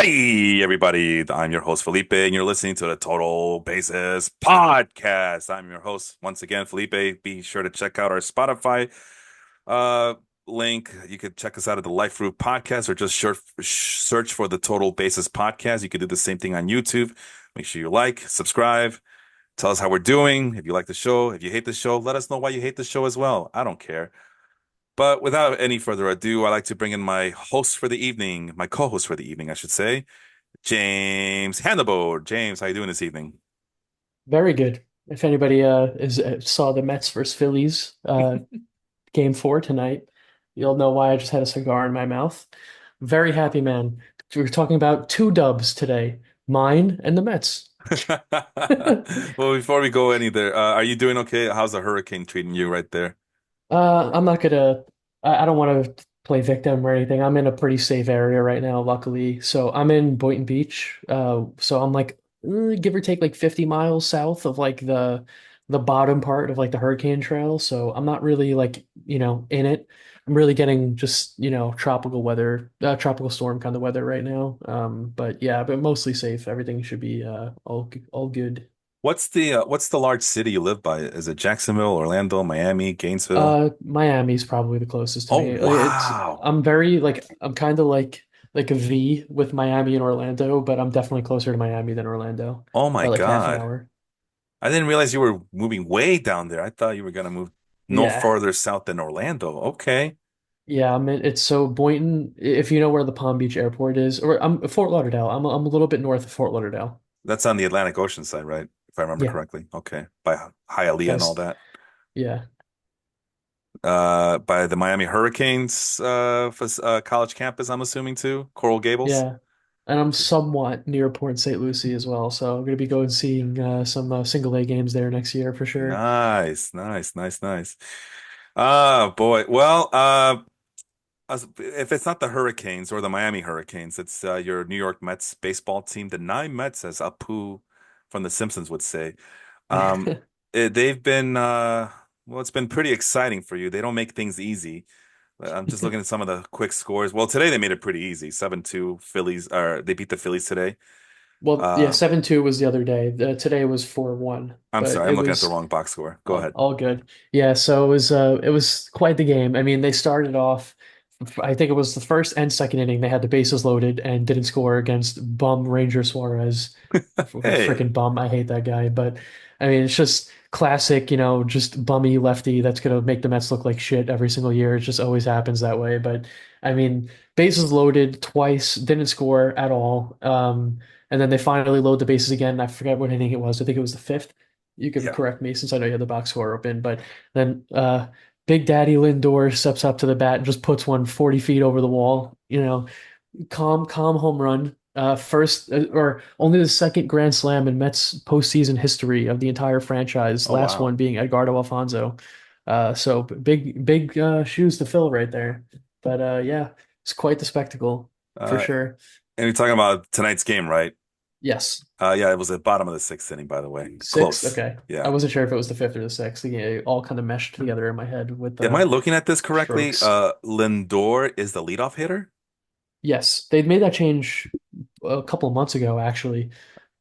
Hey, everybody. I'm your host, Felipe, and you're listening to the Total Basis Podcast. I'm your host once again, Felipe. Be sure to check out our Spotify uh, link. You could check us out at the Life Root Podcast or just search for the Total Basis Podcast. You could do the same thing on YouTube. Make sure you like, subscribe, tell us how we're doing. If you like the show, if you hate the show, let us know why you hate the show as well. I don't care. But without any further ado, I'd like to bring in my host for the evening, my co-host for the evening, I should say. James Hannibal. James, how you doing this evening? Very good. If anybody saw the Mets versus Phillies game four tonight, you'll know why I just had a cigar in my mouth. Very happy man. We're talking about two dubs today, mine and the Mets. Well, before we go any there, are you doing okay? How's the hurricane treating you right there? I'm not gonna. I don't want to play victim or anything. I'm in a pretty safe area right now, luckily. So I'm in Boynton Beach. So I'm like, give or take, like 50 miles south of like the bottom part of like the hurricane trail. So I'm not really like in it. I'm really getting just tropical weather, tropical storm kind of weather right now. But yeah, but mostly safe. Everything should be all good. What's the large city you live by? Is it Jacksonville, Orlando, Miami, Gainesville? Miami's probably the closest to Oh, me. wow. I'm kind of like a V with Miami and Orlando, but I'm definitely closer to Miami than Orlando Oh my by like half an God. hour. I didn't realize you were moving way down there. I thought you were gonna move no Yeah. farther south than Orlando. Okay. Yeah, it's so Boynton, if you know where the Palm Beach Airport is, or I'm Fort Lauderdale. I'm a little bit north of Fort Lauderdale. That's on the Atlantic Ocean side, right? If I remember Yeah. correctly. Okay. By Hialeah and all Yes. that. Yeah. By the Miami Hurricanes college campus, I'm assuming too. Coral Gables. Yeah. And I'm somewhat near Port St. Lucie as well, so I'm gonna be going seeing some single A games there next year for sure. Nice, nice, nice, nice. Boy. Well, if it's not the Hurricanes or the Miami Hurricanes, it's your New York Mets baseball team, the Nine Mets, as Apu from The Simpsons would say. Um, they've been well, it's been pretty exciting for you. They don't make things easy. I'm just looking at some of the quick scores. Well, today they made it pretty easy. 7-2 Phillies, or they beat the Phillies today. Well, yeah, Uh, 7-2 was the other day. Today was 4-1, I'm but sorry, it I'm looking at the was wrong box score. Go all, ahead. all good. Yeah, so it was quite the game. I mean, they started off, I think it was the first and second inning, they had the bases loaded and didn't score against bum Ranger Suarez. Hey, Freaking bum. I hate that guy. But I mean, it's just classic, just bummy lefty that's gonna make the Mets look like shit every single year. It just always happens that way. But I mean, bases loaded twice, didn't score at all. And then they finally load the bases again. I forget what inning it was. I think it was the fifth. You can yeah. correct me since I know you had the box score open. But then Big Daddy Lindor steps up to the bat and just puts one 40 feet over the wall. Calm home run. First or only the second grand slam in Mets postseason history of the entire franchise. Oh Last wow. one being Edgardo Alfonso. So big shoes to fill right there. But yeah, it's quite the spectacle for Uh, sure. and you're talking about tonight's game, right? Yes. Yeah, it was the bottom of the sixth inning, by the way. Sixth? Close. Okay. I Yeah. wasn't sure if it was the fifth or the sixth. Yeah, it all kind of meshed together in my head with Am I the looking at this correctly? strokes. Lindor is the leadoff hitter, Yes, they'd made that change a couple of months ago, actually,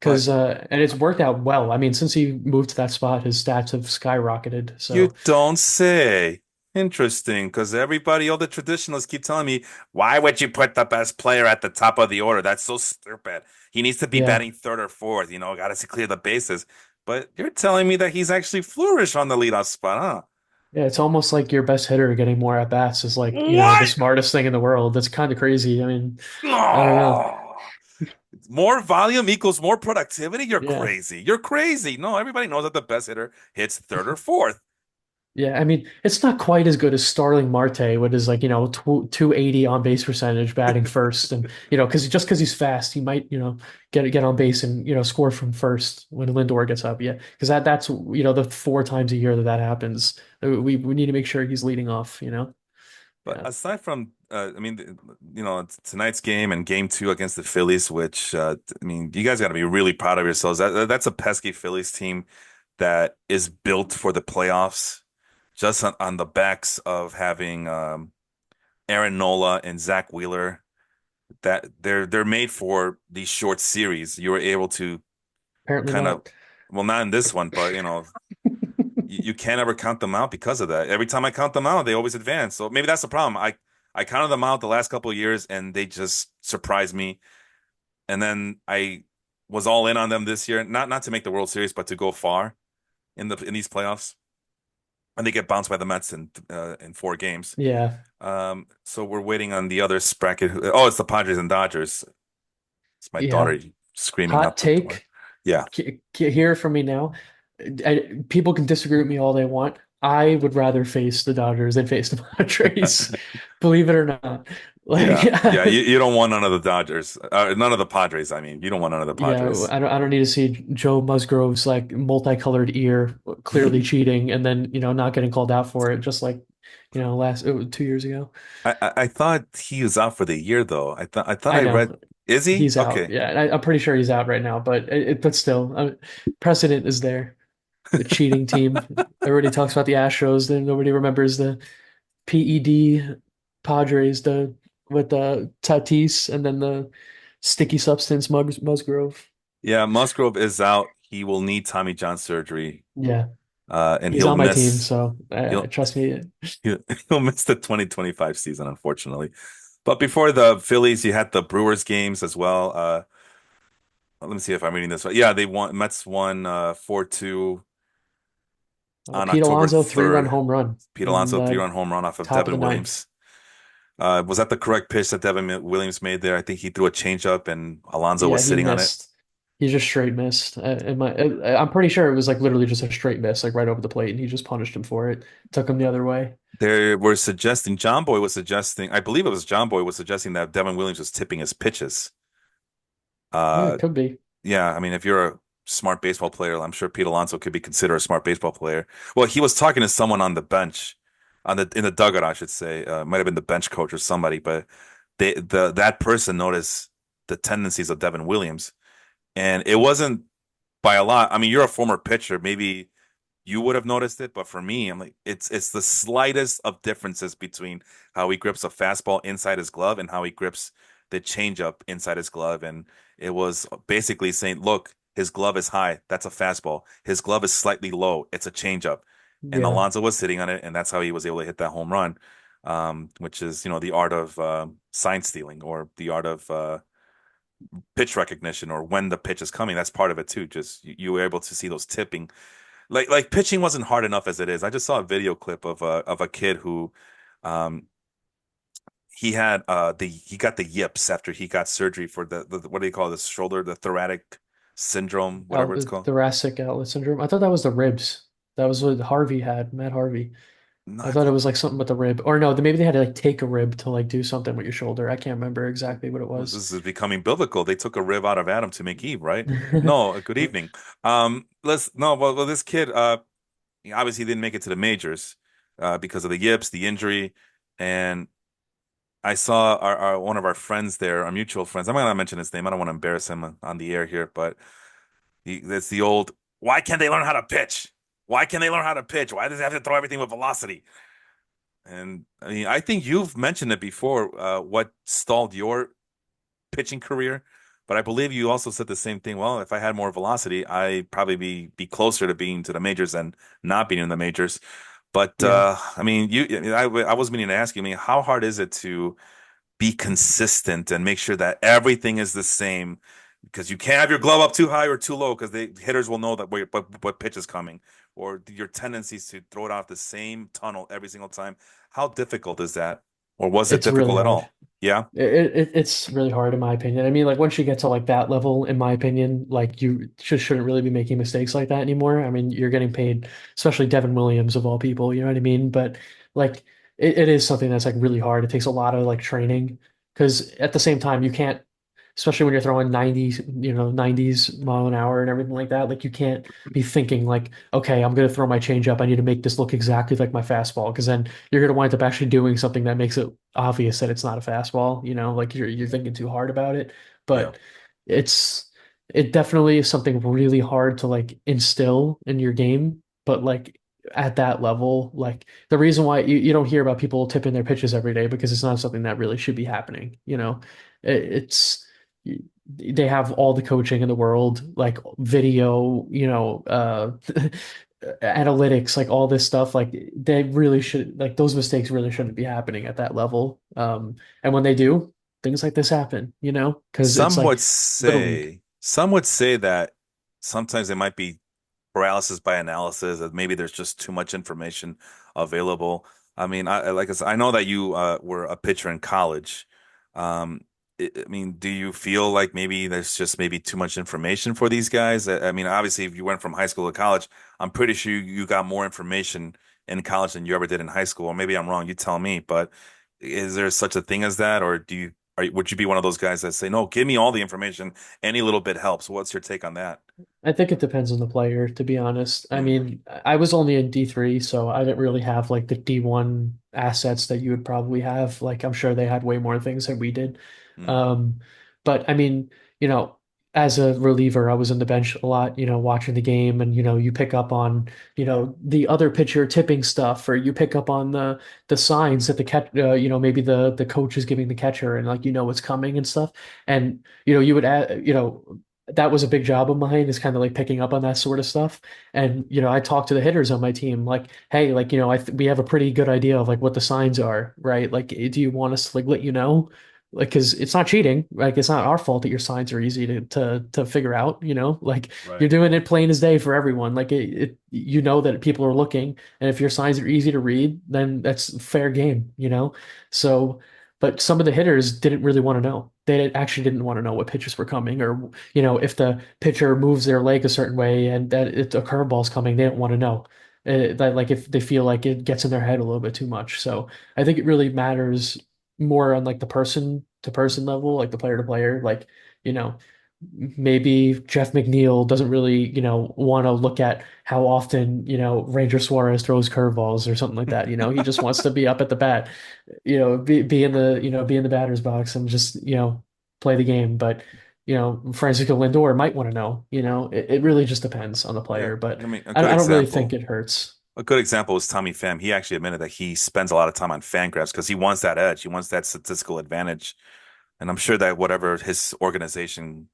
but because and it's worked out well. I mean, since he moved to that spot, his stats have skyrocketed. you So don't say. Interesting, because everybody, all the traditionalists keep telling me, why would you put the best player at the top of the order? That's so stupid. He needs to be yeah, batting third or fourth, got to clear the bases. But you're telling me that he's actually flourished on the leadoff spot, yeah, it's almost like your best hitter getting more at bats is like, the huh? smartest thing in the world. That's kind of crazy. I mean, I don't know. No. More volume equals more productivity? You're Yeah. crazy. You're crazy. No, everybody knows that the best hitter hits third or fourth. Yeah, I mean, it's not quite as good as Starling Marte with his like, 280 on base percentage batting first. And, because he's fast, he might, get on base and, score from first when Lindor gets up. Yeah. Because that's, the four times a year that happens. We need to make sure he's leading off. But Yeah. aside from, I mean, tonight's game and game two against the Phillies, which, I mean, you guys got to be really proud of yourselves. That's a pesky Phillies team that is built for the playoffs just on the backs of having Aaron Nola and Zach Wheeler. that they're made for these short series. You were able to Apparently kind of, not. well, not in this one, but you can't ever count them out because of that. Every time I count them out, they always advance. So maybe that's the problem. I counted them out the last couple of years and they just surprised me. And then I was all in on them this year, not to make the World Series, but to go far in these playoffs. And they get bounced by the Mets in 4 games. Yeah. So we're waiting on the other bracket. Oh, it's the Padres and Dodgers. It's my Yeah. daughter screaming Hot out the door. take. Yeah. Hear it from me now. People can disagree with me all they want. I would rather face the Dodgers than face the Padres, believe it or not. Like, Yeah. Yeah. You don't want none of the Dodgers. None of the Padres, I mean. You don't want none of the yeah, Padres. I don't need to see Joe Musgrove's like multicolored ear clearly cheating and then, not getting called out for it, just like, last it was 2 years ago. I thought he was out for the year though. I thought I I read. know Is he? he's out. Okay. Yeah, I'm pretty sure he's out right now, but but still, precedent is there. The cheating team. Everybody talks about the Astros, then nobody remembers the PED Padres, the with the Tatis and then the sticky substance Musgrove. Yeah, Musgrove is out. He will need Tommy John surgery. Yeah, And he's he'll on my team, miss so he'll trust me. he'll, he'll miss the 2025 season, unfortunately. But before the Phillies, you had the Brewers games as well. Let me see if I'm reading this right. Yeah, they won. Mets won 4-2 on Pete October Alonso 3-run 3rd. home run Pete in Alonso the 3-run home run off of top of the Devin ninth. Williams. Was that the correct pitch that Devin Williams made there? I think he threw a changeup and Alonso Yeah, was he sitting on it. missed. He just straight missed. I'm pretty sure it was like literally just a straight miss, like right over the plate, and he just punished him for it. Took him the other way. They were suggesting, John Boy was suggesting, I believe it was John Boy was suggesting that Devin Williams was tipping his pitches. Yeah, Uh, it could be. yeah, I mean, if you're a smart baseball player, I'm sure Pete Alonso could be considered a smart baseball player. Well, he was talking to someone on the bench, in the dugout, I should say. Might have been the bench coach or somebody, but that person noticed the tendencies of Devin Williams, and it wasn't by a lot. I mean, you're a former pitcher, maybe you would have noticed it, but for me, I'm like, it's the slightest of differences between how he grips a fastball inside his glove and how he grips the changeup inside his glove. And it was basically saying, look, his glove is high. That's a fastball. His glove is slightly low. It's a changeup. And Yeah, Alonso was sitting on it, and that's how he was able to hit that home run, which is, the art of sign stealing or the art of pitch recognition or when the pitch is coming. That's part of it too. Just you were able to see those tipping like pitching wasn't hard enough as it is. I just saw a video clip of a kid who um he got the yips after he got surgery for the what do you call this shoulder, the thoracic syndrome, whatever it's called. thoracic outlet syndrome. I thought that was the ribs. That was what Harvey had, Matt Harvey. No, I I thought it thought was like something with the rib, or no, maybe they had to like take a rib to like do something with your shoulder. I can't remember exactly what it was. this is becoming biblical. They took a rib out of Adam to make Eve, right? No, good evening. Let's no, well this kid he obviously didn't make it to the majors because of the yips, the injury, and I saw our one of our friends there, our mutual friends. I'm not gonna mention his name. I don't want to embarrass him on the air here, but it's the old. Why can't they learn how to pitch? Why can't they learn how to pitch? Why does they have to throw everything with velocity? And I mean, I think you've mentioned it before. What stalled your pitching career? But I believe you also said the same thing. Well, if I had more velocity, I'd probably be closer to being to the majors than not being in the majors. But Yeah, I mean, I was meaning to ask you. I mean, how hard is it to be consistent and make sure that everything is the same because you can't have your glove up too high or too low because the hitters will know that what pitch is coming or your tendencies to throw it off the same tunnel every single time. How difficult is that? Or was it it's really difficult at hard. all? Yeah. It's really hard in my opinion. I mean, like once you get to like that level, in my opinion, like you shouldn't really be making mistakes like that anymore. I mean, you're getting paid, especially Devin Williams of all people, you know what I mean? But like it is something that's like really hard. It takes a lot of like training because at the same time you can't, especially when you're throwing 90, 90s mile an hour and everything like that, like you can't be thinking like, okay, I'm gonna throw my changeup. I need to make this look exactly like my fastball because then you're gonna wind up actually doing something that makes it obvious that it's not a fastball, like you're thinking too hard about it. Yeah. But it's it definitely is something really hard to like instill in your game. But like at that level, like the reason why you don't hear about people tipping their pitches every day because it's not something that really should be happening. It's they have all the coaching in the world, like video, analytics, like all this stuff. Like they really should, like those mistakes really shouldn't be happening at that level. And when they do, things like this happen, because it's like little league. Some would say that sometimes it might be paralysis by analysis, that maybe there's just too much information available. I mean, like I said, I know that you were a pitcher in college. I mean, do you feel like maybe there's just maybe too much information for these guys? I mean, obviously, if you went from high school to college, I'm pretty sure you got more information in college than you ever did in high school. Or maybe I'm wrong. You tell me. But is there such a thing as that, or would you be one of those guys that say, no, give me all the information, any little bit helps? What's your take on that? I think it depends on the player, to be honest. I Mm, mean, I was only in D3, so I didn't really have like the D1 assets that you would probably have. Like, I'm sure they had way more things than we did. mm. Um, but I mean, you know, as a reliever, I was in the bench a lot, watching the game, and you pick up on, the other pitcher tipping stuff, or you pick up on the signs that the catch, maybe the coach is giving the catcher, and like what's coming and stuff. And you would add, that was a big job of mine, is kind of like picking up on that sort of stuff. And I talk to the hitters on my team like, hey, like we have a pretty good idea of like what the signs are, right? Like, do you want us to like let you know? Like, because it's not cheating. Like, it's not our fault that your signs are easy to figure out. Like you're Right. doing it plain as day for everyone. Like you know that people are looking, and if your signs are easy to read, then that's fair game. So. But some of the hitters didn't really want to know. They actually didn't want to know what pitches were coming, or if the pitcher moves their leg a certain way and that a curveball's coming, they don't want to know. That like if they feel like it gets in their head a little bit too much. So I think it really matters more on like the person to person level, like the player to player. Like, you know, maybe Jeff McNeil doesn't really, want to look at how often, Ranger Suarez throws curveballs or something like that. He just wants to be up at the bat, be in the batter's box and just, play the game. But, Francisco Lindor might want to know, it really just depends on the Yeah. player, but I mean, a I, good I don't really think example. it hurts. A good example is Tommy Pham. He actually admitted that he spends a lot of time on fan graphs because he wants that edge. He wants that statistical advantage. And I'm sure that whatever his organization,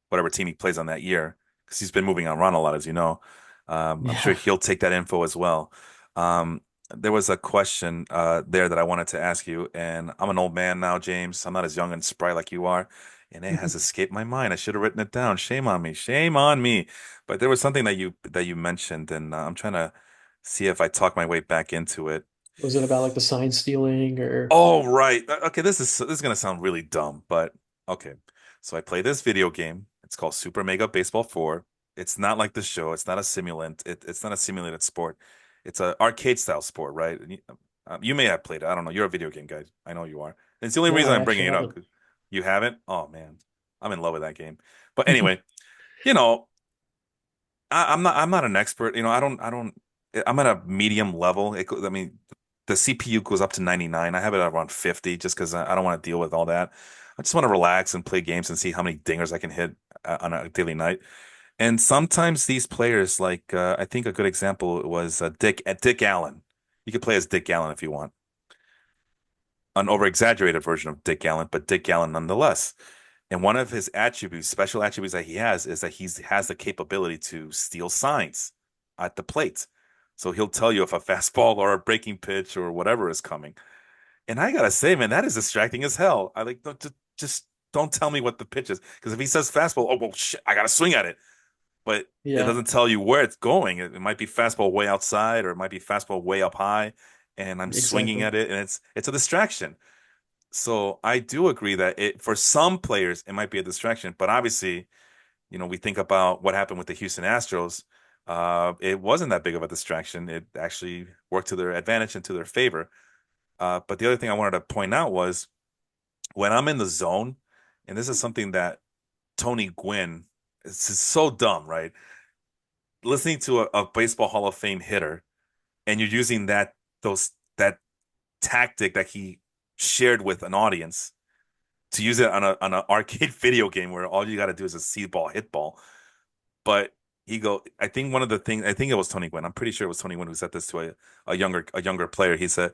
whatever team he plays on that year, because he's been moving around a lot, as you know, I'm sure Yeah. he'll take that info as well. Um, there was a question there that I wanted to ask you, and I'm an old man now, James. I'm not as young and spry like you are, and it has escaped my mind. I should have written it down. Shame on me. Shame on me. But there was something that you mentioned, and I'm trying to see if I talk my way back into it. Was it about like the sign stealing or? Oh, right. Okay, this is gonna sound really dumb, but okay. So I play this video game. It's called Super Mega Baseball 4. It's not like the show. It's not a simulant. It's not a simulated sport. It's a arcade style sport, right? And you may have played it. I don't know. You're a video game guy. I know you are. It's the only No, reason I I'm bringing actually it up. haven't. 'Cause you haven't? Oh man, I'm in love with that game. But anyway, you know, I'm not an expert. I'm at a medium level. I mean, the CPU goes up to 99. I have it around 50 just because I don't want to deal with all that. I just want to relax and play games and see how many dingers I can hit on a daily night. And sometimes these players, like I think a good example was Dick Allen. You could play as Dick Allen if you want, an over-exaggerated version of Dick Allen, but Dick Allen nonetheless. And one of his attributes, special attributes that he has, is that he has the capability to steal signs at the plate. So he'll tell you if a fastball or a breaking pitch or whatever is coming. And I gotta say, man, that is distracting as hell. I like just don't tell me what the pitch is, because if he says fastball, oh well, shit, I gotta swing at it. But it Yeah, doesn't tell you where it's going. It might be fastball way outside, or it might be fastball way up high, and I'm swinging exactly. at it, and it's a distraction. So I do agree that it for some players it might be a distraction, but obviously, we think about what happened with the Houston Astros. It wasn't that big of a distraction. It actually worked to their advantage and to their favor. But the other thing I wanted to point out was when I'm in the zone, and this is something that Tony Gwynn, it's just so dumb, right? Listening to a baseball Hall of Fame hitter, and you're using that tactic that he shared with an audience to use it on an arcade video game where all you got to do is a see ball, hit ball. But I think one of the things, I think it was Tony Gwynn. I'm pretty sure it was Tony Gwynn who said this to a younger player. He said,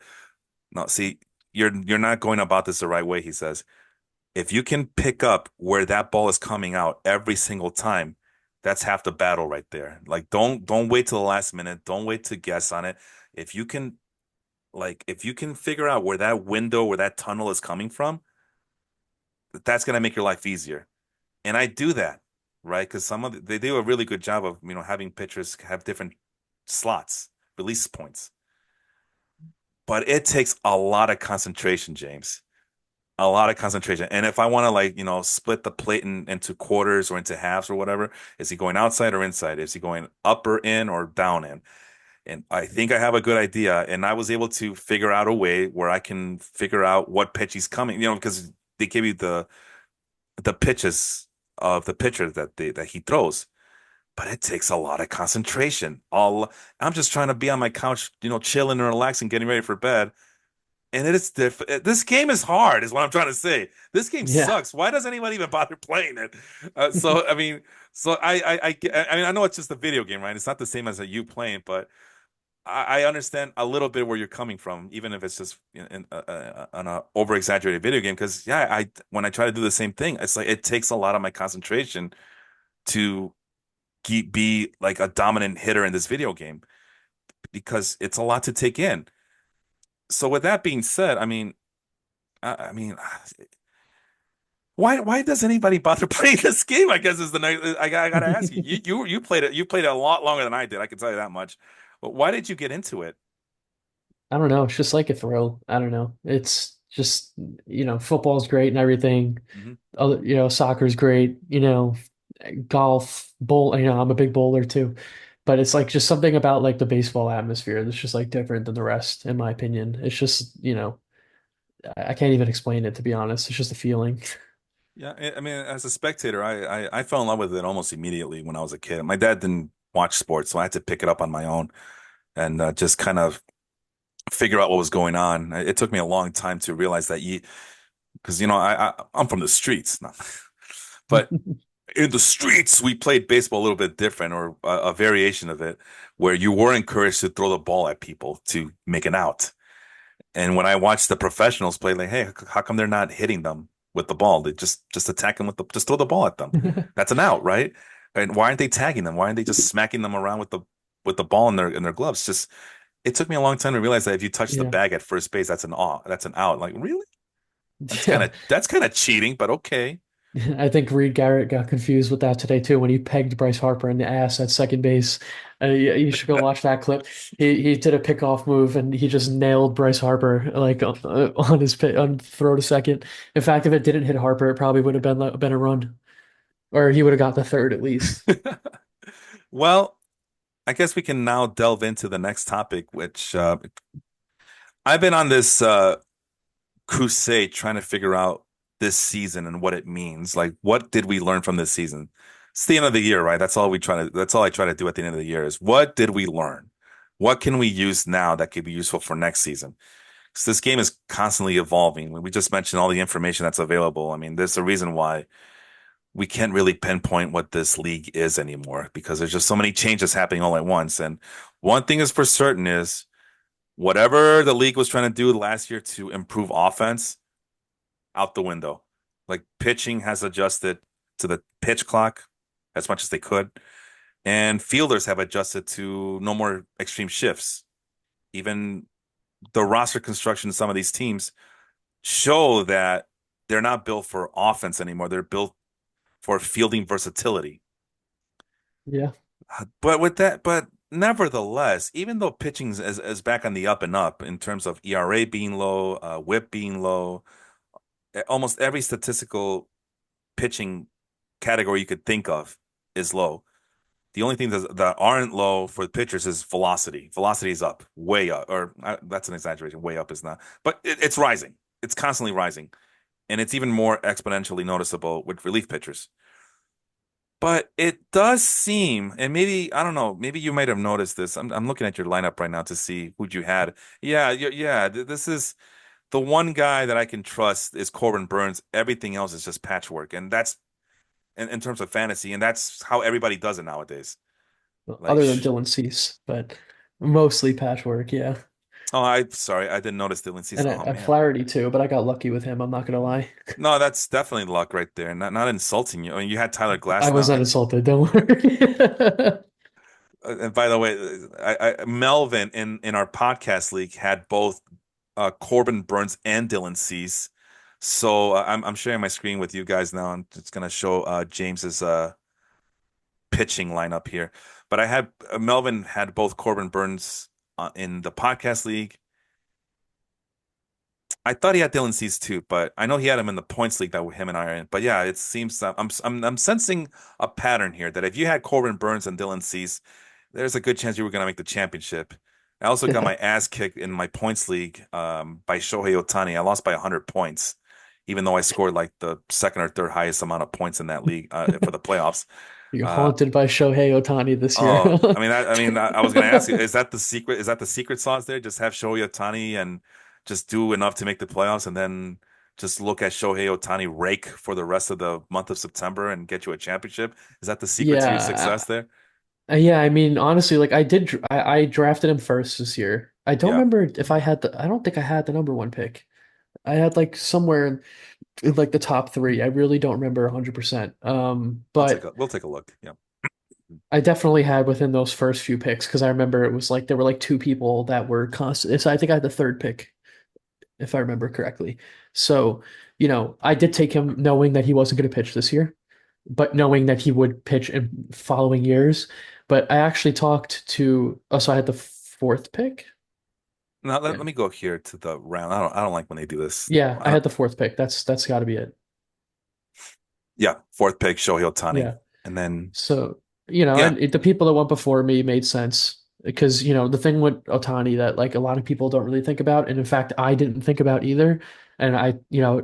"No, see, you're not going about this the right way." He says, If you can pick up where that ball is coming out every single time, that's half the battle right there. Like don't wait till the last minute. Don't wait to guess on it. If you can if you can figure out where that window, where that tunnel is coming from, that's gonna make your life easier. And I do that, right? Because they do a really good job of, having pitchers have different slots, release points. But it takes a lot of concentration, James. A lot of concentration. And if I want to split the plate into quarters or into halves or whatever, is he going outside or inside? Is he going up or in or down in? And I think I have a good idea. And I was able to figure out a way where I can figure out what pitch he's coming, because they give you the pitches of the pitcher that he throws. But it takes a lot of concentration. I'm just trying to be on my couch, chilling and relaxing, getting ready for bed. And it is this game is hard, is what I'm trying to say. This game Yeah. sucks. Why does anyone even bother playing it? So I mean, so I mean, I know it's just a video game, right? It's not the same as you playing, but I understand a little bit where you're coming from, even if it's just on a over exaggerated video game. Because yeah, I when I try to do the same thing, it's like it takes a lot of my concentration to be like a dominant hitter in this video game because it's a lot to take in. So with that being said, I mean, why does anybody bother playing this game? I guess is the next. I gotta ask you. You played it. You played it a lot longer than I did. I can tell you that much. But why did you get into it? I don't know. It's just like a thrill. I don't know. It's just, football's great and everything. Hmm. Soccer's great, golf, I'm a big bowler too. But it's like just something about like the baseball atmosphere that's just like different than the rest, in my opinion. It's just, I can't even explain it to be honest. It's just a feeling. Yeah, I mean, as a spectator, I fell in love with it almost immediately when I was a kid. My dad didn't watch sports, so I had to pick it up on my own and just kind of figure out what was going on. It took me a long time to realize that because I'm from the streets, but in the streets, we played baseball a little bit different or a variation of it where you were encouraged to throw the ball at people to make an out. And when I watched the professionals play, like, hey, how come they're not hitting them with the ball? They just attack them just throw the ball at them. That's an out, right? And why aren't they tagging them? Why aren't they just smacking them around with the ball in their gloves? Just it took me a long time to realize that if you touch the Yeah. bag at first base, that's an out. That's an out. Like, really? Yeah. That's kind of cheating, but okay. I think Reed Garrett got confused with that today too when he pegged Bryce Harper in the ass at second base. You should go watch that clip. He did a pickoff move and he just nailed Bryce Harper like on his on throw to second. In fact, if it didn't hit Harper, it probably would have been a run, or he would have got the third at least. Well, I guess we can now delve into the next topic, which I've been on this crusade trying to figure out this season and what it means. Like, what did we learn from this season? It's the end of the year, right? That's all I try to do at the end of the year is what did we learn? What can we use now that could be useful for next season? Because this game is constantly evolving. We just mentioned all the information that's available. I mean, there's a reason why we can't really pinpoint what this league is anymore because there's just so many changes happening all at once. And one thing is for certain is whatever the league was trying to do last year to improve offense, out the window. Like pitching has adjusted to the pitch clock as much as they could, and fielders have adjusted to no more extreme shifts. Even the roster construction of some of these teams show that they're not built for offense anymore. They're built for fielding versatility. Yeah. But nevertheless, even though pitching is back on the up and up in terms of ERA being low, WHIP being low, almost every statistical pitching category you could think of is low. The only thing that aren't low for the pitchers is velocity. Velocity is up, way up, or that's an exaggeration. Way up is not, but it's rising. It's constantly rising, and it's even more exponentially noticeable with relief pitchers. But it does seem, and maybe I don't know, maybe you might have noticed this. I'm looking at your lineup right now to see who you had. Yeah, yeah. This is the one guy that I can trust is Corbin Burns. Everything else is just patchwork, and that's in terms of fantasy, and that's how everybody does it nowadays. Like, Other than Dylan Cease, but mostly patchwork. Yeah. Oh, I sorry, I didn't notice Dylan Cease. And Oh man. Flaherty too, but I got lucky with him. I'm not gonna lie. No, that's definitely luck right there. Not insulting you. I mean, you had Tyler I Glass was now. not insulted. Don't worry. And by the way, Melvin in our podcast league had both Corbin Burns and Dylan Cease. So I'm sharing my screen with you guys now. I'm just gonna show James's pitching lineup here. But I had Melvin had both Corbin Burns in the podcast league. I thought he had Dylan Cease too, but I know he had him in the points league that him and I are in. But yeah, it seems I'm sensing a pattern here that if you had Corbin Burns and Dylan Cease, there's a good chance you were going to make the championship. I also got my ass kicked in my points league by Shohei Ohtani. I lost by 100 points, even though I scored like the second or third highest amount of points in that league for the playoffs. You're Uh, haunted by Shohei Ohtani this year. oh, I was going to ask you, is that the secret? Is that the secret sauce there? Just have Shohei Ohtani and just do enough to make the playoffs, and then just look at Shohei Ohtani rake for the rest of the month of September and get you a championship. Is that the secret to your Yeah, success there? yeah. I mean, honestly, like I drafted him first this year. I don't Yeah, remember if I had the. I don't think I had the number one pick. I had like somewhere in like the top three. I really don't remember 100%. But we'll take a look. Yeah. I definitely had within those first few picks because I remember it was like there were like two people that were constant. So I think I had the third pick if I remember correctly. So, I did take him knowing that he wasn't going to pitch this year, but knowing that he would pitch in following years. But I actually talked to, oh, so I had the fourth pick. Now Yeah. let me go here to the round. I don't like when they do this. Yeah, I had the fourth pick. That's got to be it. Yeah, fourth pick, Shohei Ohtani, Yeah. and then So, yeah, and the people that went before me made sense because, the thing with Otani that like a lot of people don't really think about, and in fact, I didn't think about either. And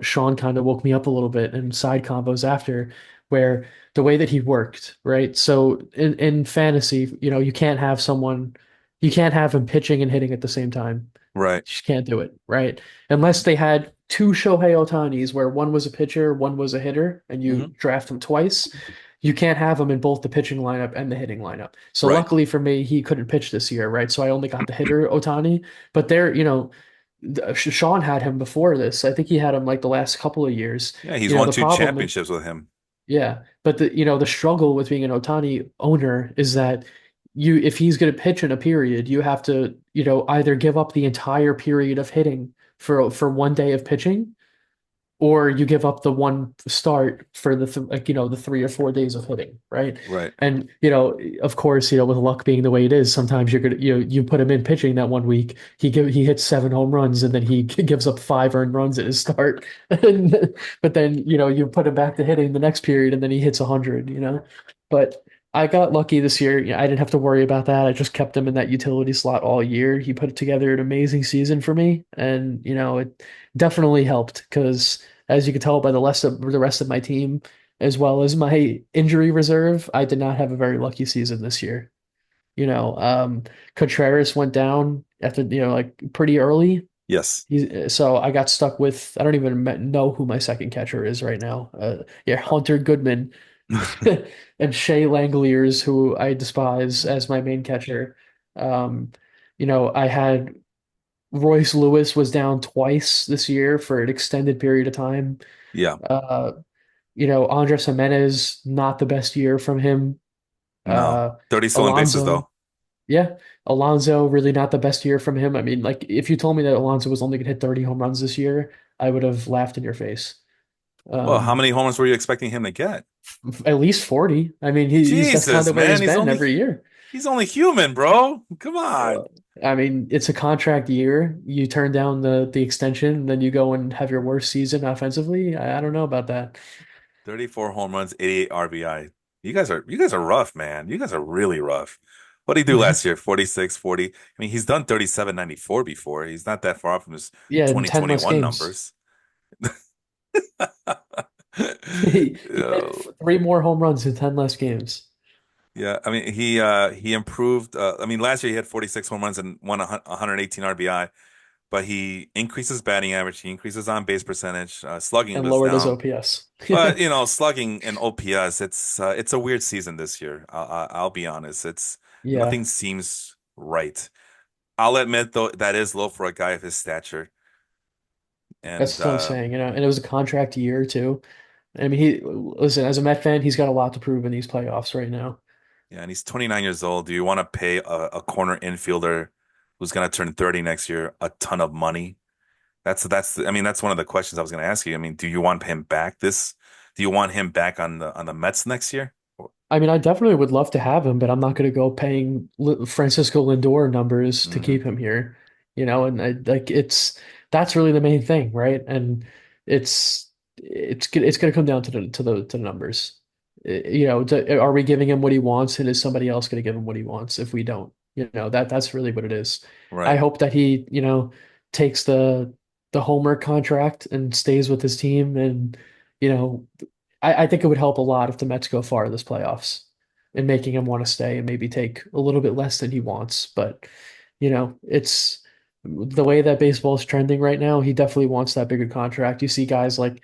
Sean kind of woke me up a little bit in side combos after where the way that he worked, right? So in fantasy, you can't have him pitching and hitting at the same time. right. Just can't do it, right? Unless they had two Shohei Ohtanis where one was a pitcher, one was a hitter, and you Hmm. draft them twice. You can't have them in both the pitching lineup and the hitting lineup. So Right. luckily for me, he couldn't pitch this year, right? So I only got the hitter Otani. But there, Sean had him before this. I think he had him like the last couple of years. Yeah, he's won The two problem, championships with him. yeah, but the struggle with being an Otani owner is that if he's going to pitch in a period, you have to either give up the entire period of hitting for one day of pitching, or you give up the one start for the th like the 3 or 4 days of hitting, right? Right. And of course, with luck being the way it is, sometimes you're gonna you put him in pitching that one week, he hits 7 home runs and then he gives up 5 earned runs at his start, and, but then you put him back to hitting the next period and then he hits 100. But I got lucky this year. I didn't have to worry about that. I just kept him in that utility slot all year. He put together an amazing season for me, and it definitely helped because as you can tell by the rest of my team, as well as my injury reserve, I did not have a very lucky season this year. You know, um, Contreras went down after, like pretty early. Yes. So I got stuck with, I don't even know who my second catcher is right now. Yeah, Hunter Goodman and Shea Langoliers, who I despise as my main catcher. Um, I had Royce Lewis was down twice this year for an extended period of time. Yeah. Uh, Andres Jimenez, not the best year from him. No. Uh, 30 stolen bases Alonso, though. yeah, Alonso, really not the best year from him. I mean, like, if you told me that Alonso was only going to hit 30 home runs this year, I would have laughed in your face. Well, how Um, many homers were you expecting him to get? at least 40. I mean, that's kind of Jesus, the way man, he's been every year. he's only human, bro. Come on. I mean, it's a contract year. You turn down the extension, and then you go and have your worst season offensively. I don't know about that. 34 home runs, 88 RBI. You guys are rough, man. You guys are really rough. What did he do last year? 46, 40. I mean, he's done 37.94 before. He's not that far off from his Yeah, in 10 less 2021 games. numbers. He hit Yo. three more home runs in 10 less games. Yeah, I mean he improved I mean last year he had 46 home runs and 118 RBI, but he increases batting average, he increases on base percentage, slugging And was lowered his down. OPS. But slugging and OPS, it's a weird season this year. I'll be honest. It's Yeah. nothing seems right. I'll admit though that is low for a guy of his stature. And That's what I'm saying, and it was a contract year too. I mean, listen, as a Met fan, he's got a lot to prove in these playoffs right now. yeah, and he's 29 years old. Do you want to pay a corner infielder who's going to turn 30 next year a ton of money? That's I mean that's one of the questions I was going to ask you. I mean, do you want him back this? Do you want him back on the Mets next year? I mean, I definitely would love to have him, but I'm not going to go paying Francisco Lindor numbers to Hmm. keep him here, and like that's really the main thing, right? And it's going to come down to the numbers. Are we giving him what he wants, and is somebody else going to give him what he wants if we don't? That's really what it is. I Right. hope that he, takes the Homer contract and stays with his team, and you know I think it would help a lot if the Mets go far in this playoffs and making him want to stay and maybe take a little bit less than he wants. But, it's the way that baseball is trending right now. He definitely wants that bigger contract. You see guys like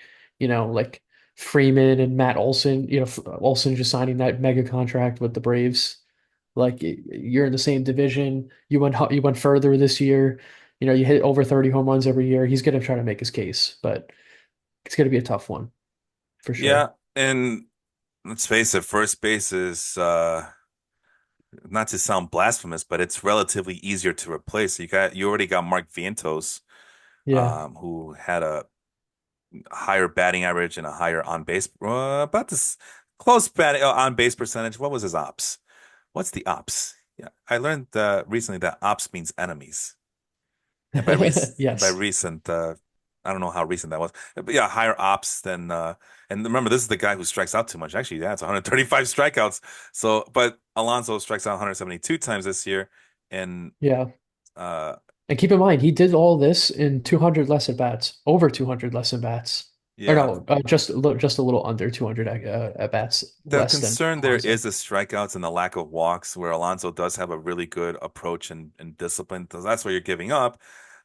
Freeman and Matt Olson, Olson just signing that mega contract with the Braves. Like you're in the same division. You went further this year. You hit over 30 home runs every year. He's going to try to make his case, but it's going to be a tough one for Yeah, sure. and let's face it, first base is not to sound blasphemous, but it's relatively easier to replace. You already got Mark Vientos, Yeah. who had a higher batting average and a higher on base, about this close batting on base percentage. What was his ops? What's the ops? Yeah, I learned recently that ops means enemies. And by Yes. recent, I don't know how recent that was, but yeah, higher ops than. And remember, this is the guy who strikes out too much. Actually, yeah, it's 135 strikeouts. So, but Alonso strikes out 172 times this year, and Yeah. uh, And keep in mind, he did all this in 200 less at bats, over 200 less at bats. Or yeah, no, just a little under 200 at bats the less than concern there Alonso. is the strikeouts and the lack of walks, where Alonso does have a really good approach and discipline. So that's what you're giving up.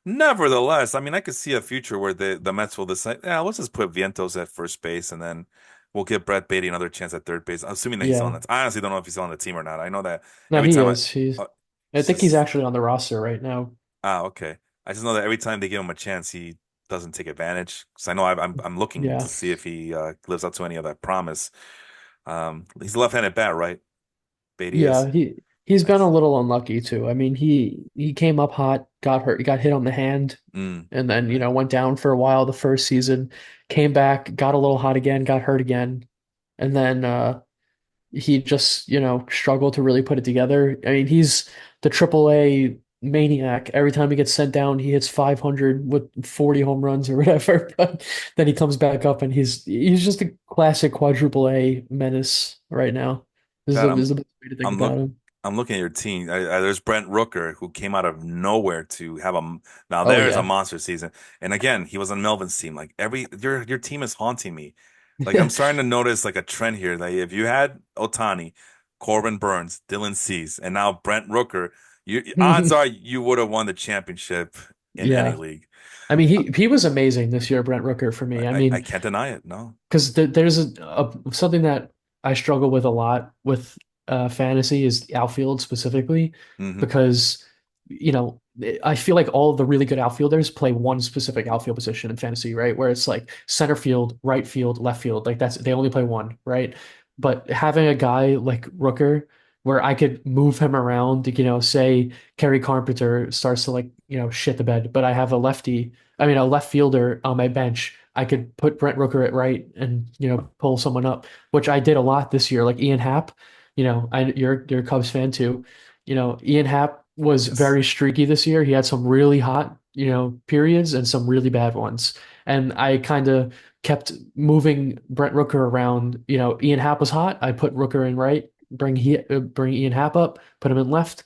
Nevertheless, I mean, I could see a future where the Mets will decide, yeah, let's just put Vientos at first base, and then we'll give Brett Beatty another chance at third base, assuming that he's on Yeah. that. I honestly don't know if he's on the team or not. I know that No, every he time is. He's I it's think he's just actually on the roster right now. okay. I just know that every time they give him a chance, he doesn't take advantage. Because I know I'm looking Yeah. to see if he lives up to any of that promise. He's a left-handed bat, right? Beatty is. Yeah, he's I been a just, little unlucky too. I mean, he came up hot, got hurt, he got hit on the hand, and then, okay. went down for a while the first season, came back, got a little hot again, got hurt again, and then he just, struggled to really put it together. I mean, he's the AAA maniac. Every time he gets sent down, he hits 500 with 40 home runs or whatever. But then he comes back up and he's just a classic quadruple A menace right now. Is God, the is the best way to think I'm about look him. I'm looking at your team. There's Brent Rooker who came out of nowhere to have a now Oh there's a yeah. monster season. And again, he was on Melvin's team. Like your team is haunting me. Like I'm starting to notice like a trend here. Like if you had Otani, Corbin Burns, Dylan Cease, and now Brent Rooker, odds are you would have won the championship in any Yeah. league. I mean, he was amazing this year, Brent Rooker, for me. I I mean, can't deny it. No. because there's something that I struggle with a lot with fantasy is outfield specifically Hmm. because I feel like all of the really good outfielders play one specific outfield position in fantasy, right? Where it's like center field, right field, left field, like they only play one, right? But having a guy like Rooker where I could move him around, say Kerry Carpenter starts to like, shit the bed, but I have a left fielder on my bench. I could put Brent Rooker at right and pull someone up, which I did a lot this year. Like Ian Happ, you're a Cubs fan too. Ian Happ was Yes. very streaky this year. He had some really hot, periods and some really bad ones. And I kind of kept moving Brent Rooker around. Ian Happ was hot. I put Rooker in right, bring Ian Happ up, put him in left.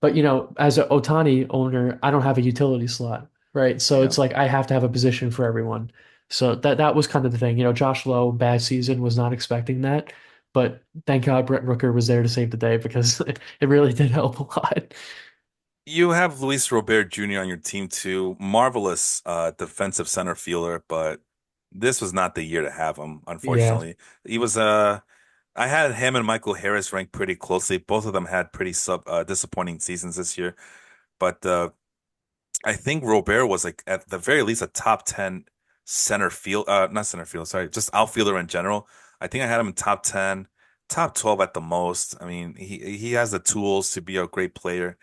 But as an Otani owner, I don't have a utility slot, right? So Yeah. it's like I have to have a position for everyone. So that was kind of the thing. Josh Lowe, bad season, was not expecting that. But thank God Brett Rooker was there to save the day because it really did help a lot. You have Luis Robert Jr. on your team too. Marvelous defensive center fielder, but this was not the year to have him, Yeah. unfortunately. He was I had him and Michael Harris ranked pretty closely. Both of them had pretty sub disappointing seasons this year. but I think Robert was like at the very least a top 10 center field, not center field, sorry, just outfielder in general. I think I had him in top 10, top 12 at the most. I mean, he has the tools to be a great player.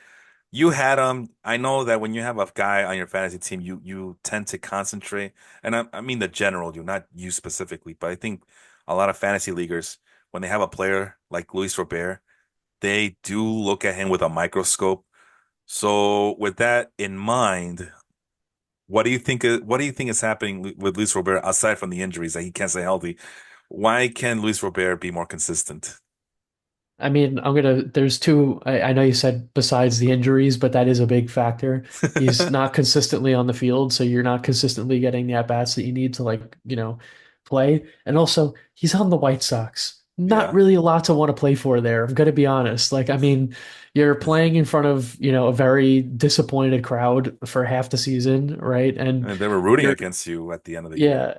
You had him. I know that when you have a guy on your fantasy team, you tend to concentrate, and I mean the general you, not you specifically, but I think a lot of fantasy leaguers, when they have a player like Luis Robert, they do look at him with a microscope. So with that in mind, what do you think is happening with Luis Robert aside from the injuries that he can't stay healthy? Why can Luis Robert be more consistent? I mean, there's two, I know you said besides the injuries, but that is a big factor. He's not consistently on the field, so you're not consistently getting the at-bats that you need to play. And also, he's on the White Sox. Not Yeah, really a lot to want to play for there. I'm gonna be honest. I mean, you're playing in front of, a very disappointed crowd for half the season, right? And and they were rooting you're against you at the end of the year. yeah.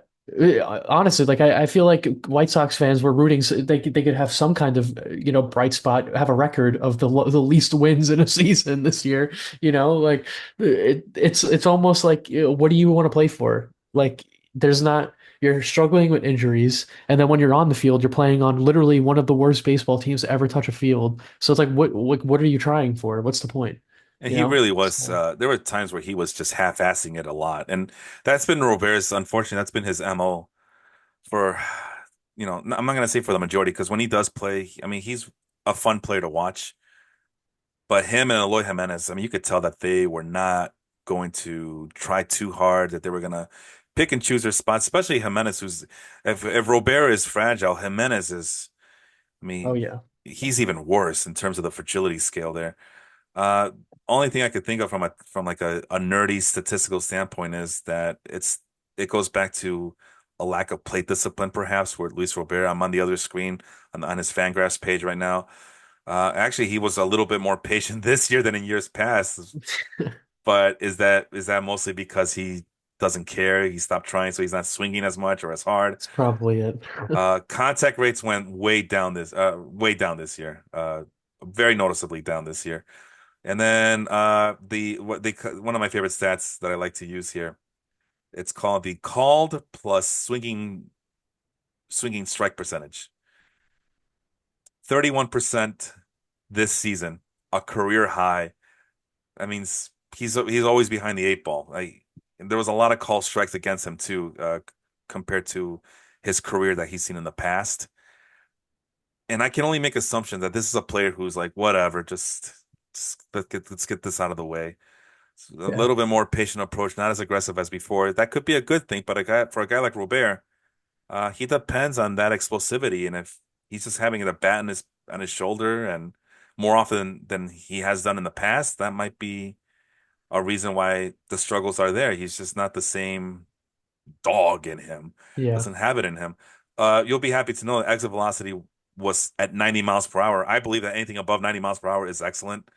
Honestly, I feel like White Sox fans were rooting so they could have some kind of bright spot, have a record of the least wins in a season this year. It's almost like what do you want to play for? Like there's not you're struggling with injuries, and then when you're on the field, you're playing on literally one of the worst baseball teams to ever touch a field. So it's like what are you trying for? What's the point? And You he know? really was. So, There were times where he was just half-assing it a lot, and that's been Robert's. Unfortunately, that's been his MO for, I'm not gonna say for the majority because when he does play, I mean, he's a fun player to watch. But him and Eloy Jimenez, I mean, you could tell that they were not going to try too hard, that they were gonna pick and choose their spots, especially Jimenez, who's if Robert is fragile, Jimenez is. I oh mean, yeah, he's even worse in terms of the fragility scale there. Uh, Only thing I could think of from like a nerdy statistical standpoint is that it goes back to a lack of plate discipline, perhaps, with Luis Robert. I'm on the other screen on his Fangraphs page right now. Actually, he was a little bit more patient this year than in years past. But is that mostly because he doesn't care? He stopped trying, so he's not swinging as much or as hard. that's probably it. Contact rates went way down this year. Very noticeably down this year. And then one of my favorite stats that I like to use here, it's called the called plus swinging strike percentage. 31% this season, a career high. That means he's always behind the eight ball. And there was a lot of call strikes against him too, compared to his career that he's seen in the past. And I can only make assumptions that this is a player who's like, whatever, just let's get this out of the way. A Yeah. little bit more patient approach, not as aggressive as before. That could be a good thing, but for a guy like Robert, he depends on that explosivity, and if he's just having a bat on his shoulder and more often than he has done in the past, that might be a reason why the struggles are there. He's just not the same dog in him, Yeah. doesn't have it in him. You'll be happy to know that exit velocity was at 90 miles per hour. I believe that anything above 90 miles per hour is excellent,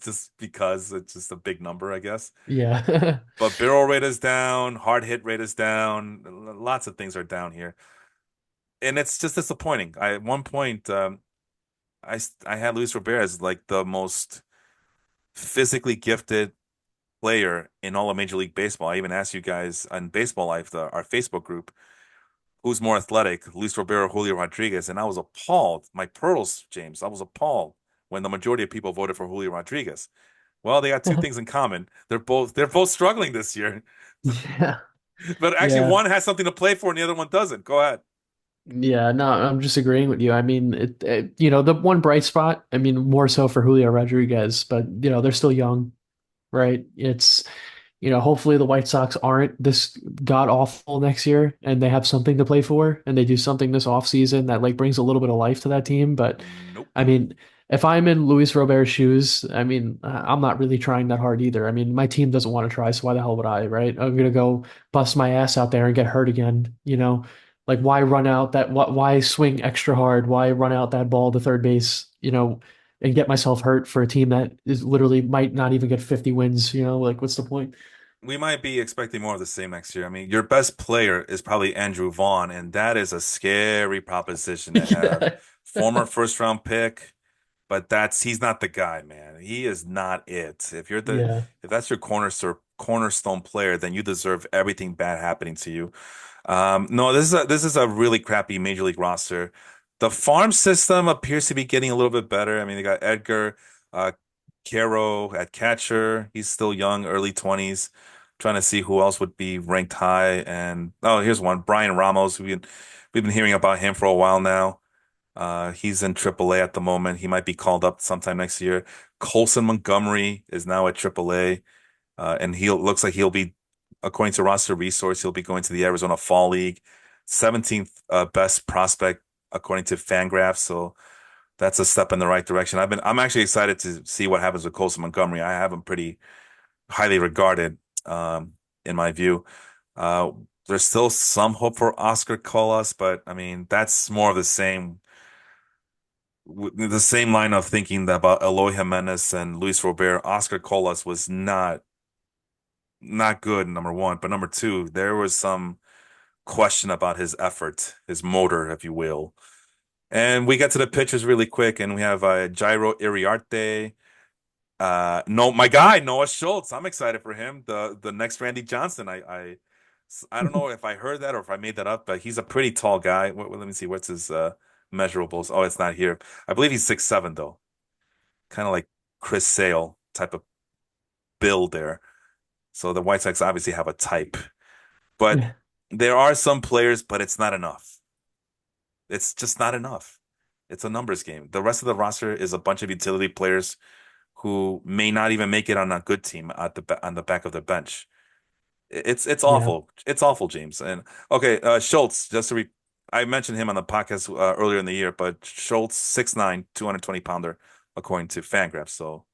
just because it's just a big number, I guess. Yeah. But barrel rate is down, hard hit rate is down, lots of things are down here, and it's just disappointing. At one point, I had Luis Robert as like the most physically gifted player in all of Major League Baseball. I even asked you guys on Baseball Life, our Facebook group, who's more athletic, Luis Robert or Julio Rodriguez, and I was appalled. My pearls, James, I was appalled when the majority of people voted for Julio Rodriguez. Well, they got two things in common. They're both struggling this year. Yeah. But actually, Yeah. one has something to play for and the other one doesn't. Go ahead. Yeah. No, I'm just agreeing with you. I mean, the one bright spot, I mean, more so for Julio Rodriguez, but they're still young, right? Hopefully the White Sox aren't this god awful next year and they have something to play for and they do something this offseason that brings a little bit of life to that team. But Nope. I mean, if I'm in Luis Robert's shoes, I mean, I'm not really trying that hard either. I mean, my team doesn't want to try, so why the hell would I, right? I'm gonna go bust my ass out there and get hurt again, Like why run out that why swing extra hard? Why run out that ball to third base, and get myself hurt for a team that is literally might not even get 50 wins, Like what's the point? We might be expecting more of the same next year. I mean, your best player is probably Andrew Vaughn, and that is a scary proposition to have. Yeah. Former first round pick, but he's not the guy, man. He is not it. Yeah. If that's your cornerstone player, then you deserve everything bad happening to you. No, this is a really crappy Major League roster. The farm system appears to be getting a little bit better. I mean, they got Edgar, uh, Caro at catcher. He's still young, early 20s. Trying to see who else would be ranked high. And oh, here's one, Brian Ramos. We've been hearing about him for a while now. He's in AAA at the moment. He might be called up sometime next year. Colson Montgomery is now at AAA, and he looks like he'll be, according to Roster Resource, he'll be going to the Arizona Fall League. 17th best prospect according to Fangraphs. So that's a step in the right direction. I'm actually excited to see what happens with Colson Montgomery. I have him pretty highly regarded, in my view. Uh, there's still some hope for Oscar Colas, but I mean that's more of the same line of thinking about Eloy Jimenez and Luis Robert. Oscar Colas was not good, number one, but number two, there was some question about his effort, his motor, if you will. And we get to the pitchers really quick, and we have Jairo Iriarte. No, my guy Noah Schultz. I'm excited for him. The next Randy Johnson. I don't know if I heard that or if I made that up, but he's a pretty tall guy. Let me see. What's his measurables? Oh, it's not here. I believe he's 6'7" though. Kind of like Chris Sale type of build there. So the White Sox obviously have a type, but Yeah. there are some players, but it's not enough. It's just not enough. It's a numbers game. The rest of the roster is a bunch of utility players who may not even make it on a good team at on the back of the bench. It's Yeah. awful. It's awful, James. And okay, Schultz. I mentioned him on the podcast earlier in the year, but Schultz 6'9", 220 pounder, according to Fangraphs. So,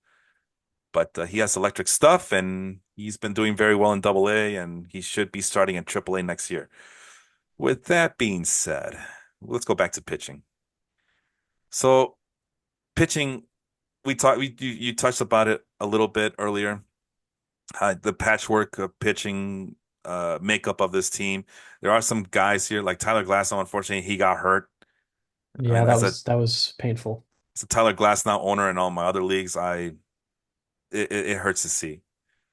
but he has electric stuff, and he's been doing very well in Double A, and he should be starting in Triple A next year. With that being said, let's go back to pitching. So, pitching, you touched about it a little bit earlier. The patchwork of pitching makeup of this team. There are some guys here like Tyler Glasnow. Unfortunately, he got hurt. I Yeah, mean, that was painful. as a Tyler Glasnow owner in all my other leagues, it hurts to see.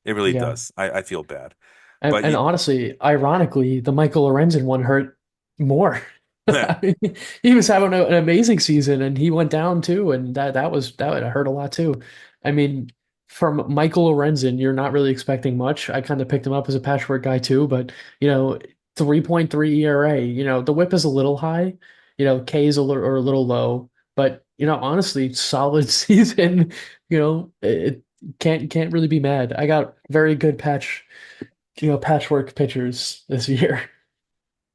It really Yeah. does. I feel bad, And, but and honestly, ironically, the Michael Lorenzen one hurt more. I mean, he was having an amazing season, and he went down too, and that hurt a lot too. I mean, from Michael Lorenzen, you're not really expecting much. I kind of picked him up as a patchwork guy too, but 3.3 ERA. The WHIP is a little high. K is a little low, but honestly, solid season. It can't really be mad. I got very good patchwork pitchers this year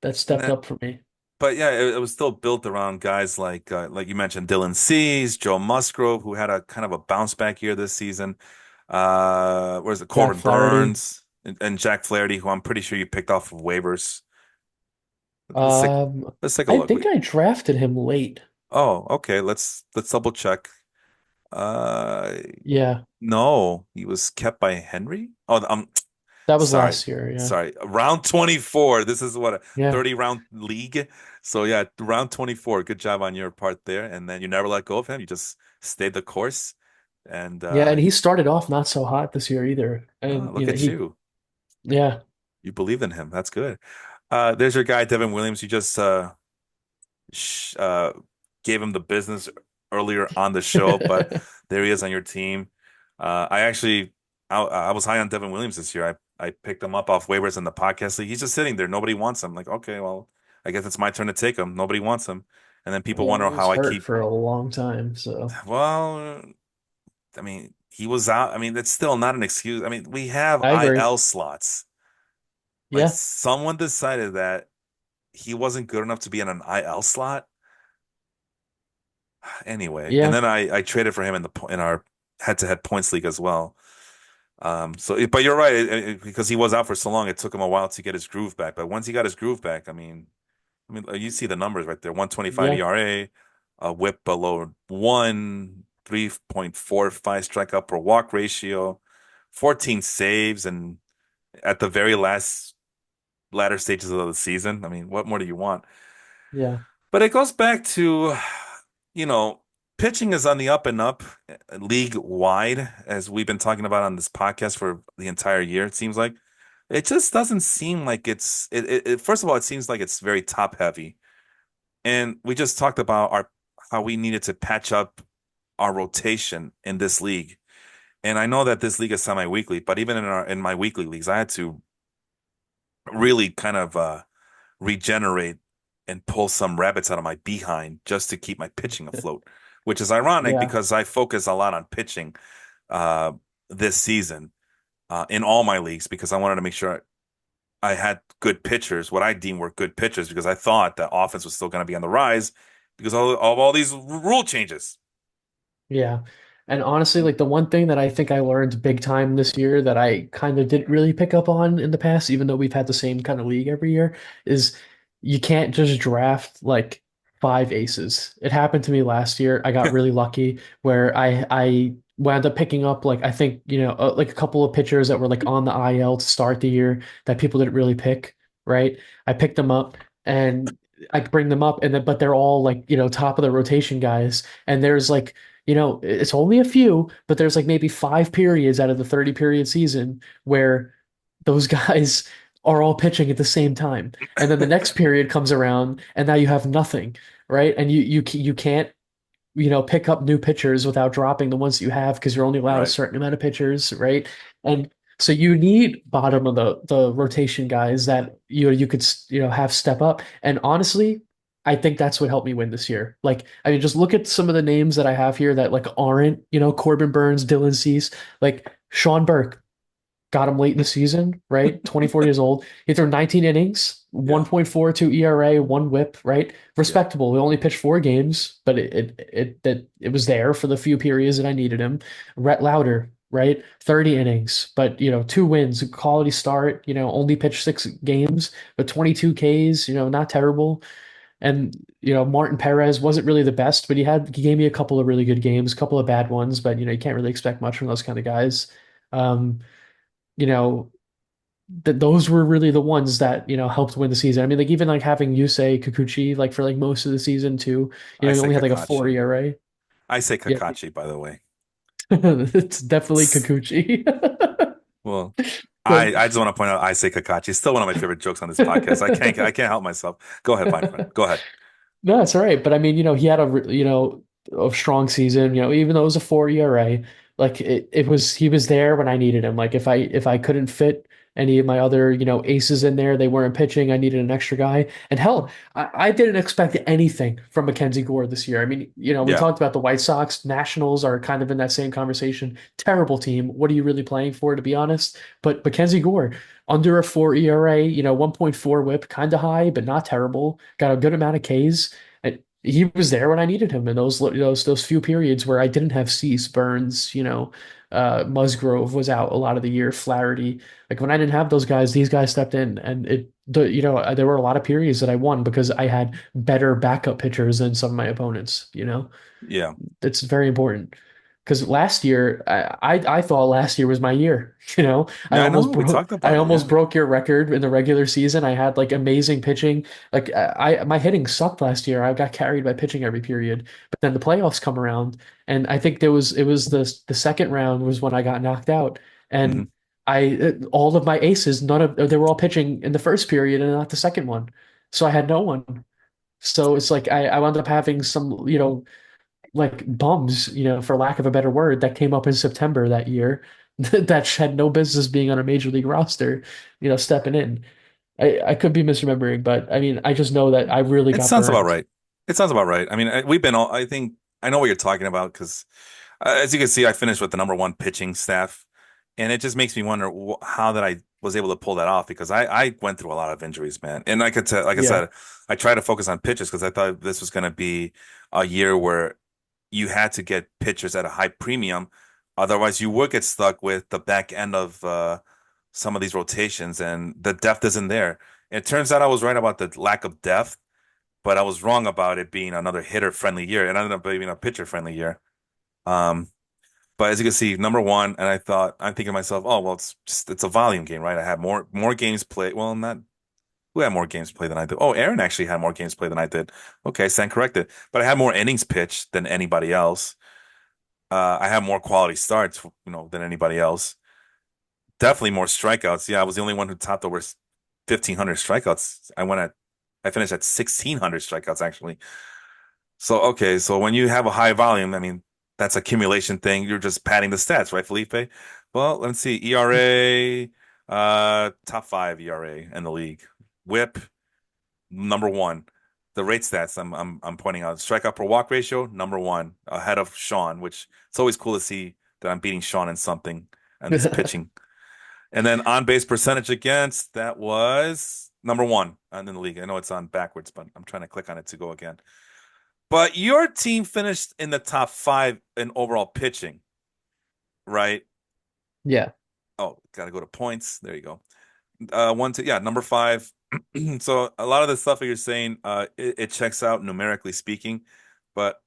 that stepped nah, up for me. but yeah, it was still built around guys like you mentioned, Dylan Cease, Joe Musgrove, who had a kind of a bounce back year this season. Where's it? Jack Corbin Flaherty. Burns and Jack Flaherty, who I'm pretty sure you picked off of waivers. Let's take let's take a I look. think I drafted him late. Oh, okay. Let's double check. Uh, Yeah, no, he was kept by Henry. Oh, that was sorry, last year. Yeah, sorry. Round 24. This is what a yeah, 30 round league. So yeah, round 24. Good job on your part there. And then you never let go of him. You just stayed the course. And yeah. And he started off not so hot this year either. And look at you. yeah, You believed in him. That's good. There's your guy, Devin Williams. You just sh gave him the business earlier on the show, but there he is on your team. I actually, I was high on Devin Williams this year. I picked him up off waivers in the podcast league. He's just sitting there. Nobody wants him. Like, okay, well, I guess it's my turn to take him. Nobody wants him. And then people yeah. wonder He was how I hurt keep, for a long time, so well, I mean, he was out. I mean, that's still not an excuse. I mean, we have I agree. IL slots. Like, Yeah, someone decided that he wasn't good enough to be in an IL slot. Anyway, and yeah, then I traded for him in our head-to-head points league as well. But you're right, because he was out for so long, it took him a while to get his groove back. But once he got his groove back, I mean, you see the numbers right there: 125 yeah, ERA, a WHIP below one, 3.45 strikeout per walk ratio, 14 saves, and at the very latter stages of the season. I mean, what more do you want? yeah, But it goes back to, you know. pitching is on the up and up league wide, as we've been talking about on this podcast for the entire year, it seems like. It just doesn't seem like first of all, it seems like it's very top heavy. And we just talked about our how we needed to patch up our rotation in this league. And I know that this league is semi-weekly, but even in my weekly leagues, I had to really kind of regenerate and pull some rabbits out of my behind just to keep my pitching afloat, which is ironic Yeah. because I focus a lot on pitching uh, this season in all my leagues because I wanted to make sure I had good pitchers, what I deem were good pitchers, because I thought that offense was still going to be on the rise because of all these rule changes. Yeah. And honestly, like the one thing that I think I learned big time this year that I kind of didn't really pick up on in the past, even though we've had the same kind of league every year, is you can't just draft like five aces. It happened to me last year. I got really lucky where I wound up picking up like I think, like a couple of pitchers that were like on the IL to start the year that people didn't really pick, right? I picked them up and I bring them up and then but they're all like, top of the rotation guys. And there's like it's only a few, but there's like maybe 5 periods out of the 30 period season where those guys are all pitching at the same time. And then the next period comes around and now you have nothing, right? And you can't, pick up new pitchers without dropping the ones that you have because you're only allowed a Right. certain amount of pitchers, right? And so you need bottom of the rotation guys that you could have step up. And honestly, I think that's what helped me win this year. Like, I mean, just look at some of the names that I have here that like aren't, Corbin Burns, Dylan Cease, like Sean Burke. Got him late in the season, right? 24 years old. He threw 19 innings, Yeah. 1.42 ERA, one whip, right? Yeah. Respectable. We only pitched 4 games, but it was there for the few periods that I needed him. Rhett Lauder, right? 30 innings, but 2 wins, a quality start, only pitched 6 games, but 22 Ks, not terrible. And Martin Perez wasn't really the best, but he gave me a couple of really good games, a couple of bad ones, but you can't really expect much from those kind of guys. Um, you know, that those were really the ones that helped win the season. I mean, like even like having Yusei Kikuchi like for like most of the season too. I He say only had like a 4 Kakashi. ERA. I say Yeah, Kakashi, by the way. it's definitely Kikuchi. Well, But I just want to point out I say Kakashi. It's still one of my favorite jokes on this podcast. I can't help myself. Go ahead, my friend. Go ahead. no, it's all right. But I mean, he had a strong season. Even though it was a 4 ERA, like it was he was there when I needed him. Like if I couldn't fit any of my other aces in there, they weren't pitching. I needed an extra guy. And hell, I didn't expect anything from Mackenzie Gore this year. I mean, we Yeah. talked about the White Sox. Nationals are kind of in that same conversation. Terrible team. What are you really playing for, to be honest? But Mackenzie Gore, under a 4 ERA, 1.4 whip, kind of high, but not terrible. Got a good amount of Ks. And he was there when I needed him in those few periods where I didn't have Cease, Burns, Musgrove was out a lot of the year, Flaherty. Like when I didn't have those guys, these guys stepped in, and there were a lot of periods that I won because I had better backup pitchers than some of my opponents. Yeah. It's very important. Because last year, I thought last year was my year. Yeah, I know. We talked I about it. almost Yeah. broke your record in the regular season. I had like amazing pitching. Like my hitting sucked last year. I got carried by pitching every period. But then the playoffs come around, and I think it was the second round was when I got knocked out, Hmm. and all of my aces, none of they were all pitching in the first period and not the second one. So I had no one. So it's like I wound up having some, like bums, for lack of a better word, that came up in September that year that had no business being on a major league roster, stepping in. I could be misremembering, but I mean, I just know that I really It got sounds about burned. right. It sounds about right. I mean, we've been all, I think, I know what you're talking about because, as you can see, I finished with the number one pitching staff. And it just makes me wonder how that I was able to pull that off because I went through a lot of injuries, man. And I could tell, like I Yeah. said, I tried to focus on pitches because I thought this was going to be a year where you had to get pitchers at a high premium. Otherwise, you would get stuck with the back end of some of these rotations and the depth isn't there. It turns out I was right about the lack of depth, but I was wrong about it being another hitter friendly year. It ended up being a pitcher friendly year. Um, but as you can see, number one, and I'm thinking to myself, oh well, it's a volume game, right? I had more games played. Well, not. Who had more games played than I did? Oh, Aaron actually had more games played than I did. Okay, stand corrected. But I had more innings pitched than anybody else. I had more quality starts, than anybody else. Definitely more strikeouts. Yeah, I was the only one who topped over 1,500 strikeouts. I finished at 1,600 strikeouts actually. So okay, so when you have a high volume, I mean that's accumulation thing. You're just padding the stats, right, Felipe? Well, let's see. ERA, top five ERA in the league. WHIP, number one. The rate stats I'm pointing out. Strikeout per walk ratio, number one, ahead of Sean, which it's always cool to see that I'm beating Sean in something and this pitching. And then on base percentage against, that was number one in the league. I know it's on backwards, but I'm trying to click on it to go again. But your team finished in the top five in overall pitching, right? Yeah. Oh, got to go to points. There you go. One, two, yeah, number five. So a lot of the stuff that you're saying, it checks out numerically speaking, but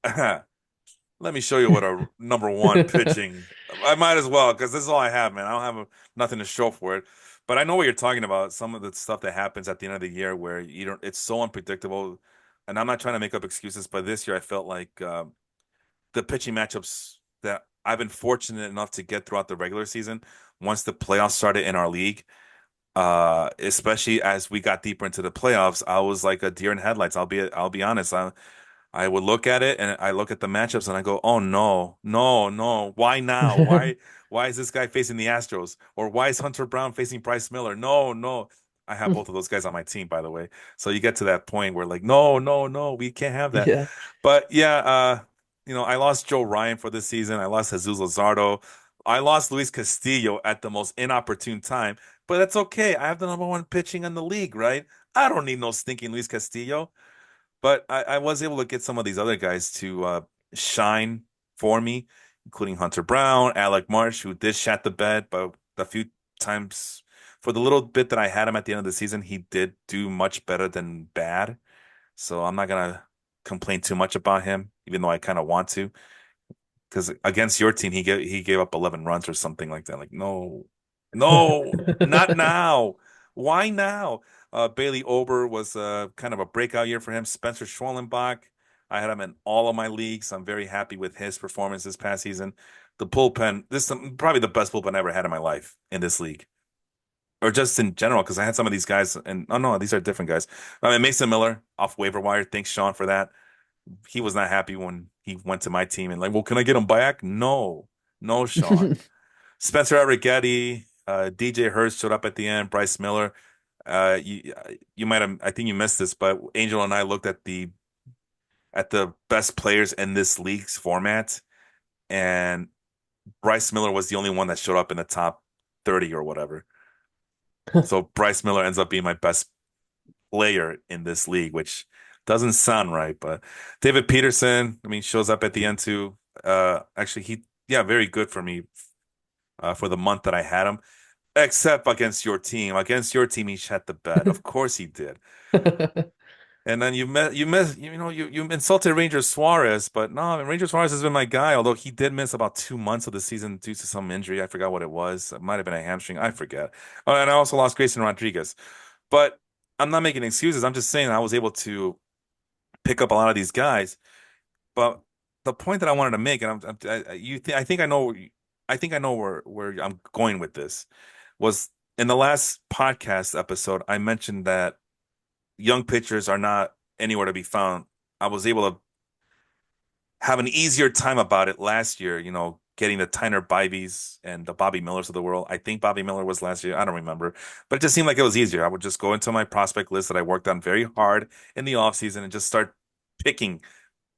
let me show you what a number one pitching. I might as well because this is all I have, man. I don't have nothing to show for it. But I know what you're talking about. Some of the stuff that happens at the end of the year where you don't, it's so unpredictable. And I'm not trying to make up excuses, but this year I felt like the pitching matchups that I've been fortunate enough to get throughout the regular season, once the playoffs started in our league, especially as we got deeper into the playoffs, I was like a deer in headlights. I'll be honest. I would look at it and I look at the matchups and I go, oh no, no, no. Why now? Why is this guy facing the Astros? Or why is Hunter Brown facing Bryce Miller? No, no. I have both of those guys on my team, by the way. So you get to that point where like, no, no, no, we can't have that. Yeah. But yeah, I lost Joe Ryan for this season. I lost Jesus Luzardo. I lost Luis Castillo at the most inopportune time, but that's okay. I have the number one pitching in the league, right? I don't need no stinking Luis Castillo. But I was able to get some of these other guys to shine for me, including Hunter Brown, Alec Marsh, who did shat the bed, but a few times for the little bit that I had him at the end of the season, he did do much better than bad. So I'm not gonna complain too much about him, even though I kind of want to. Because against your team, he gave up 11 runs or something like that. Like, no, no, not now. Why now? Bailey Ober was kind of a breakout year for him. Spencer Schwellenbach, I had him in all of my leagues. I'm very happy with his performance this past season. The bullpen, this is probably the best bullpen I ever had in my life in this league, or just in general, because I had some of these guys, and oh no, these are different guys. I mean, Mason Miller off waiver wire. Thanks, Sean, for that. He was not happy when he went to my team and like, well, can I get him back? No, no, Sean. Spencer Arrighetti, DJ Hurst showed up at the end. Bryce Miller. You might have, I think you missed this, but Angel and I looked at the best players in this league's format, and Bryce Miller was the only one that showed up in the top 30 or whatever. So Bryce Miller ends up being my best player in this league, which doesn't sound right, but David Peterson, I mean, shows up at the end too. Actually, yeah, very good for me for the month that I had him, except against your team. Against your team, he shut the bed. Of course he did. And then you insulted Ranger Suarez, but no, Ranger Suarez has been my guy. Although he did miss about 2 months of the season due to some injury. I forgot what it was. It might have been a hamstring. I forget. Oh, and I also lost Grayson Rodriguez. But I'm not making excuses. I'm just saying I was able to pick up a lot of these guys. But the point that I wanted to make, and I think I know where I'm going with this, was in the last podcast episode, I mentioned that young pitchers are not anywhere to be found. I was able to have an easier time about it last year, getting the Tyner Bivies and the Bobby Millers of the world. I think Bobby Miller was last year. I don't remember, but it just seemed like it was easier. I would just go into my prospect list that I worked on very hard in the offseason and just start picking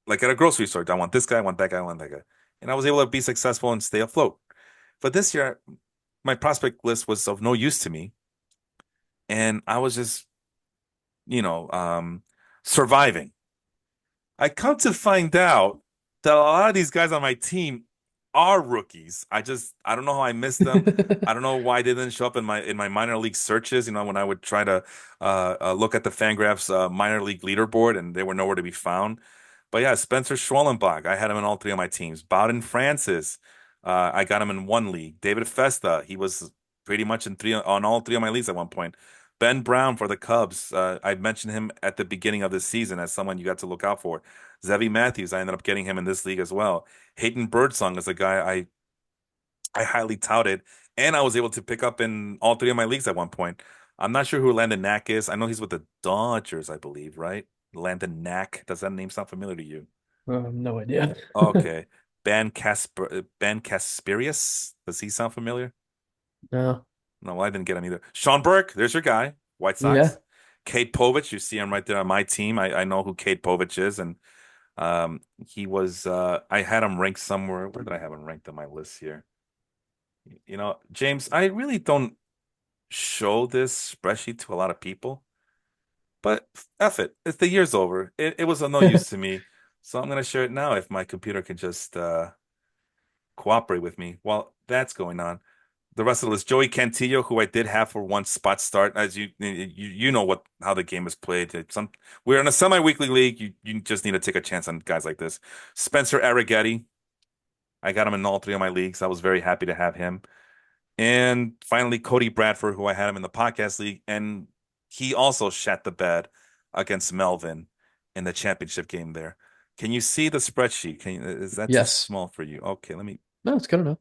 like at a grocery store. I want this guy, I want that guy, I want that guy. And I was able to be successful and stay afloat. But this year, my prospect list was of no use to me. And I was just, you know, um, surviving. I come to find out that a lot of these guys on my team are rookies. I don't know how I missed them. I don't know why they didn't show up in my minor league searches. When I would try to look at the Fangraphs minor league leaderboard, and they were nowhere to be found. But yeah, Spencer Schwellenbach, I had him in all three of my teams. Bowden Francis, I got him in one league. David Festa, he was pretty much in three on all three of my leagues at one point. Ben Brown for the Cubs. I mentioned him at the beginning of this season as someone you got to look out for. Zevi Matthews, I ended up getting him in this league as well. Hayden Birdsong is a guy I highly touted, and I was able to pick up in all three of my leagues at one point. I'm not sure who Landon Knack is. I know he's with the Dodgers, I believe, right? Landon Knack. Does that name sound familiar to you? No idea. Okay. Ben Casperius. Does he sound familiar? No. No, well, I didn't get him either. Sean Burke, there's your guy, White Yeah. Sox. Kate Povich, you see him right there on my team. I know who Kate Povich is, and he was I had him ranked somewhere. Where did I have him ranked on my list here? James, I really don't show this spreadsheet to a lot of people, but F it. It's the year's over. It was of no use to me. So I'm gonna share it now if my computer can just cooperate with me while that's going on. The rest of the list, Joey Cantillo, who I did have for one spot start, as you know what how the game is played. We're in a semi-weekly league. You just need to take a chance on guys like this. Spencer Arrighetti, I got him in all three of my leagues. I was very happy to have him. And finally, Cody Bradford, who I had him in the podcast league, and he also shat the bed against Melvin in the championship game there. Can you see the spreadsheet? Is that too Yes. small for you? Okay, let me. No, it's good enough.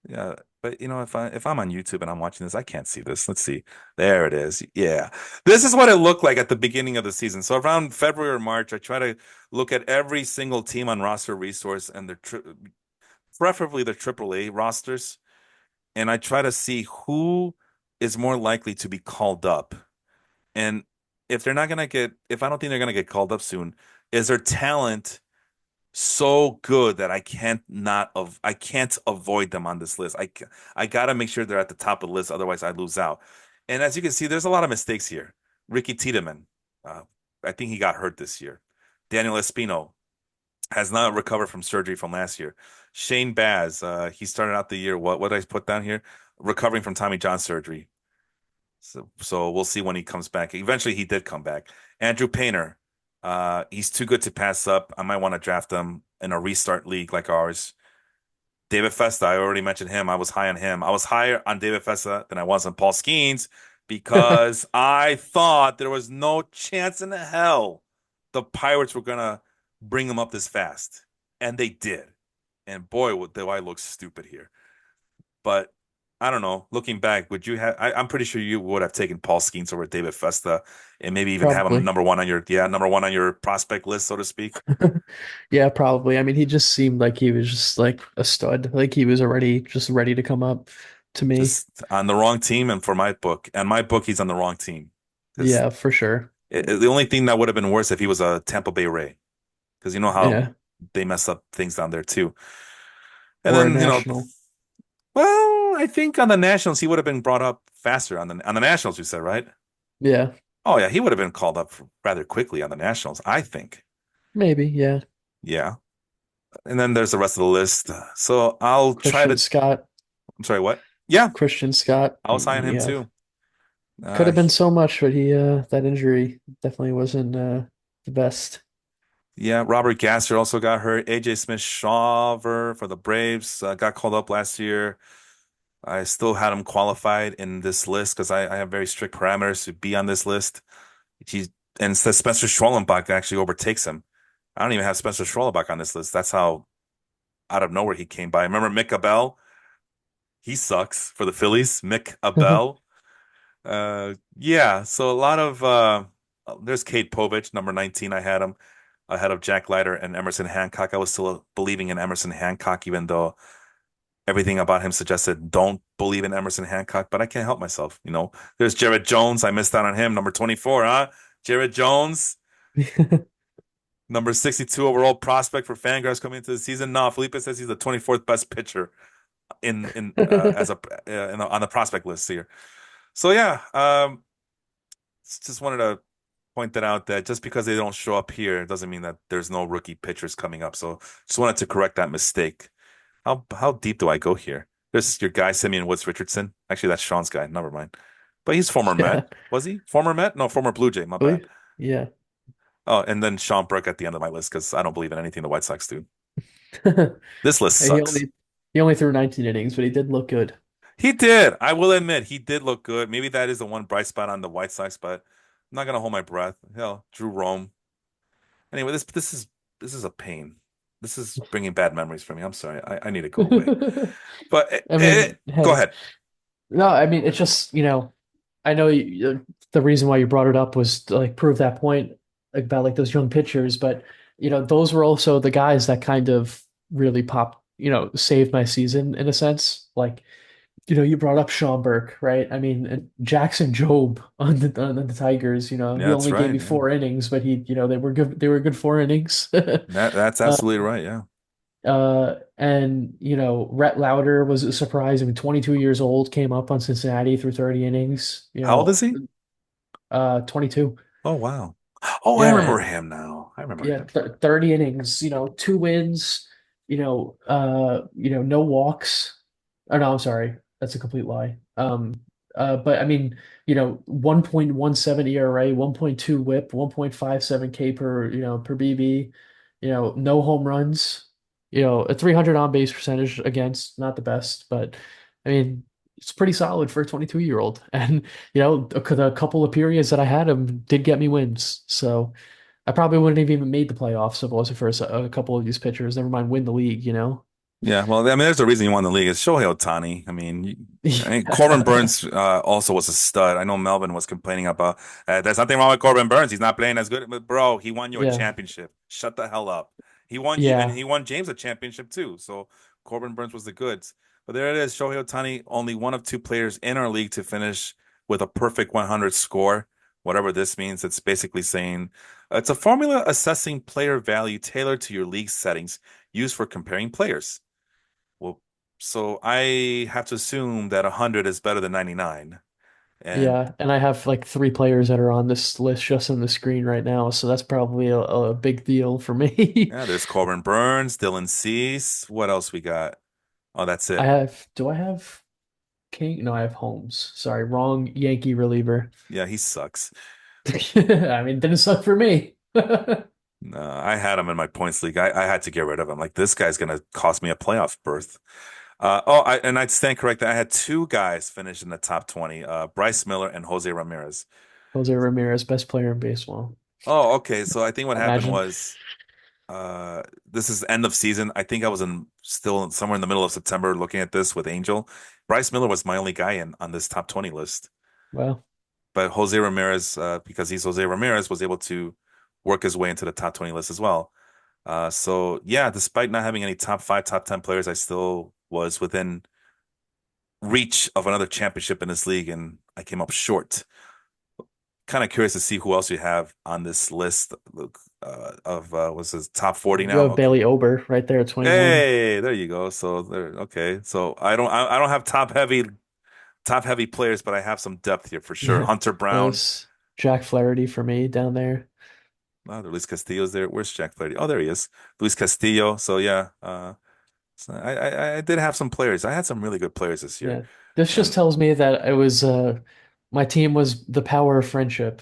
Yeah, but if I'm on YouTube and I'm watching this, I can't see this. Let's see. There it is. Yeah. This is what it looked like at the beginning of the season. So around February or March, I try to look at every single team on roster resource and preferably the AAA rosters, and I try to see who is more likely to be called up. And if I don't think they're gonna get called up soon, is their talent so good that I can't avoid them on this list. I gotta make sure they're at the top of the list, otherwise I lose out. And as you can see, there's a lot of mistakes here. Ricky Tiedemann, uh, I think he got hurt this year. Daniel Espino has not recovered from surgery from last year. Shane Baz, he started out the year. What did I put down here? Recovering from Tommy John surgery. So we'll see when he comes back. Eventually, he did come back. Andrew Painter, he's too good to pass up. I might want to draft him in a restart league like ours. David Festa, I already mentioned him. I was high on him. I was higher on David Festa than I was on Paul Skeens because I thought there was no chance in hell the Pirates were gonna bring him up this fast, and they did. And boy, do I look stupid here. But I don't know. Looking back, would you have? I'm pretty sure you would have taken Paul Skeens over David Festa, and maybe even have him Probably. number one on your prospect list, so to speak. Yeah, probably. I mean, he just seemed like he was just like a stud. Like he was already just ready to come up to me. Just on the wrong team, and for my book, and my book, he's on the wrong team. Because Yeah, for sure. the only thing that would have been worse if he was a Tampa Bay Ray, because you know how Yeah. they mess up things down there too. And Or a then national. well, I think on the Nationals he would have been brought up faster on the Nationals. You said right? Yeah. Oh yeah, he would have been called up rather quickly on the Nationals, I think. Maybe. Yeah. Yeah. And then there's the rest of the list. So I'll try Christian to. Scott. I'm sorry, what? Yeah, Christian Scott. I was high on him Yeah. too. Could Uh, have been so much, but he that injury definitely wasn't the best. yeah, Robert Gasser also got hurt. AJ Smith-Shawver for the Braves got called up last year. I still had him qualified in this list because I have very strict parameters to be on this list. He's and it says Spencer Schwellenbach actually overtakes him. I don't even have Spencer Schwellenbach on this list. That's how out of nowhere he came by. Remember Mick Abel? He sucks for the Phillies. Mick Abel. Yeah, so a lot of there's Kate Povich, number 19. I had him ahead of Jack Leiter and Emerson Hancock. I was still believing in Emerson Hancock, even though everything about him suggested don't believe in Emerson Hancock, but I can't help myself. There's Jared Jones. I missed out on him, number 24, huh? Jared Jones, number 62 overall prospect for Fangraphs coming into the season. No, Felipe says he's the 24th best pitcher in as a on the prospect list here. So yeah, just wanted to point that out that just because they don't show up here doesn't mean that there's no rookie pitchers coming up. So just wanted to correct that mistake. How deep do I go here? There's your guy, Simeon Woods Richardson. Actually, that's Sean's guy. Never mind. But he's former Met. Yeah. Was he? Former Met? No, former Blue Jay. My bad. Believe. Yeah. Oh, and then Sean Burke at the end of my list because I don't believe in anything the White Sox do. This list He sucks. only he only threw 19 innings, but he did look good. He did. I will admit he did look good. Maybe that is the one bright spot on the White Sox, but I'm not gonna hold my breath. Hell, Drew Rome. Anyway, this is a pain. This is bringing bad memories for me. I'm sorry. I need to go away. But I mean, go hey, ahead. no, I mean, it's just, I know the reason why you brought it up was to like prove that point about like those young pitchers, but those were also the guys that kind of really popped, saved my season in a sense. Like, you brought up Sean Burke, right? I mean, and Jackson Jobe on the Tigers, Yeah, he that's only gave right. me Yeah, 4 innings, but they were good 4 innings. that's absolutely right. Yeah. And Rhett Lauder was a surprise. I mean, 22 years old, came up on Cincinnati through 30 innings. How old is he? 22. Oh wow. Oh, I Yeah, remember him now. I remember yeah, him. 30 innings. 2 wins. No walks. Oh no, I'm sorry, that's a complete lie. But I mean, 1.17 ERA, 1.2 WHIP, 1.57 K per BB. No home runs. A 300 on base percentage against, not the best, but I mean, it's pretty solid for a 22-year-old. And the couple of periods that I had him did get me wins. So. I probably wouldn't have even made the playoffs if it wasn't for a couple of these pitchers. Never mind win the league. Yeah, well, I mean, there's a reason you won the league. It's Shohei Ohtani. I mean, Corbin Burns also was a stud. I know Melvin was complaining about there's nothing wrong with Corbin Burns. He's not playing as good. But bro, he won you a Yeah, championship. Shut the hell up. He won you, and yeah, he won James a championship too. So Corbin Burns was the goods. But there it is. Shohei Ohtani, only one of two players in our league to finish with a perfect 100 score. Whatever this means, it's basically saying it's a formula assessing player value tailored to your league settings used for comparing players. Well, so I have to assume that 100 is better than 99. And yeah. And I have like 3 players that are on this list just on the screen right now, so that's probably a big deal for me. yeah, there's Corbin Burns, Dylan Cease. What else we got? Oh, that's it. Do I have King? No, I have Holmes. Sorry, wrong Yankee reliever. Yeah, he sucks. I mean, didn't suck for me. No, I had him in my points league. I had to get rid of him. Like this guy's gonna cost me a playoff berth. And I'd stand corrected. I had two guys finish in the top 20, Bryce Miller and Jose Ramirez. Jose Ramirez, best player in baseball. Oh, okay. So I think what happened Imagine. was this is end of season. I think I was still somewhere in the middle of September looking at this with Angel. Bryce Miller was my only guy in on this top 20 list. Well, But Jose Ramirez, because he's Jose Ramirez, was able to work his way into the top 20 list as well. So yeah, despite not having any top five, top 10 players, I still was within reach of another championship in this league, and I came up short. Kind of curious to see who else you have on this list of what's his top 40 you now. have Okay. Bailey Ober right there at 21. Hey, there you go. So there, okay. So I don't have top heavy players, but I have some depth here for sure. Yeah. Hunter Brown, There's Jack Flaherty for me down there. Luis Castillo's there. Where's Jack Flaherty? Oh, there he is. Luis Castillo. So yeah, so I did have some players. I had some really good players this year, Yeah. This just and tells me that it was my team was the power of friendship.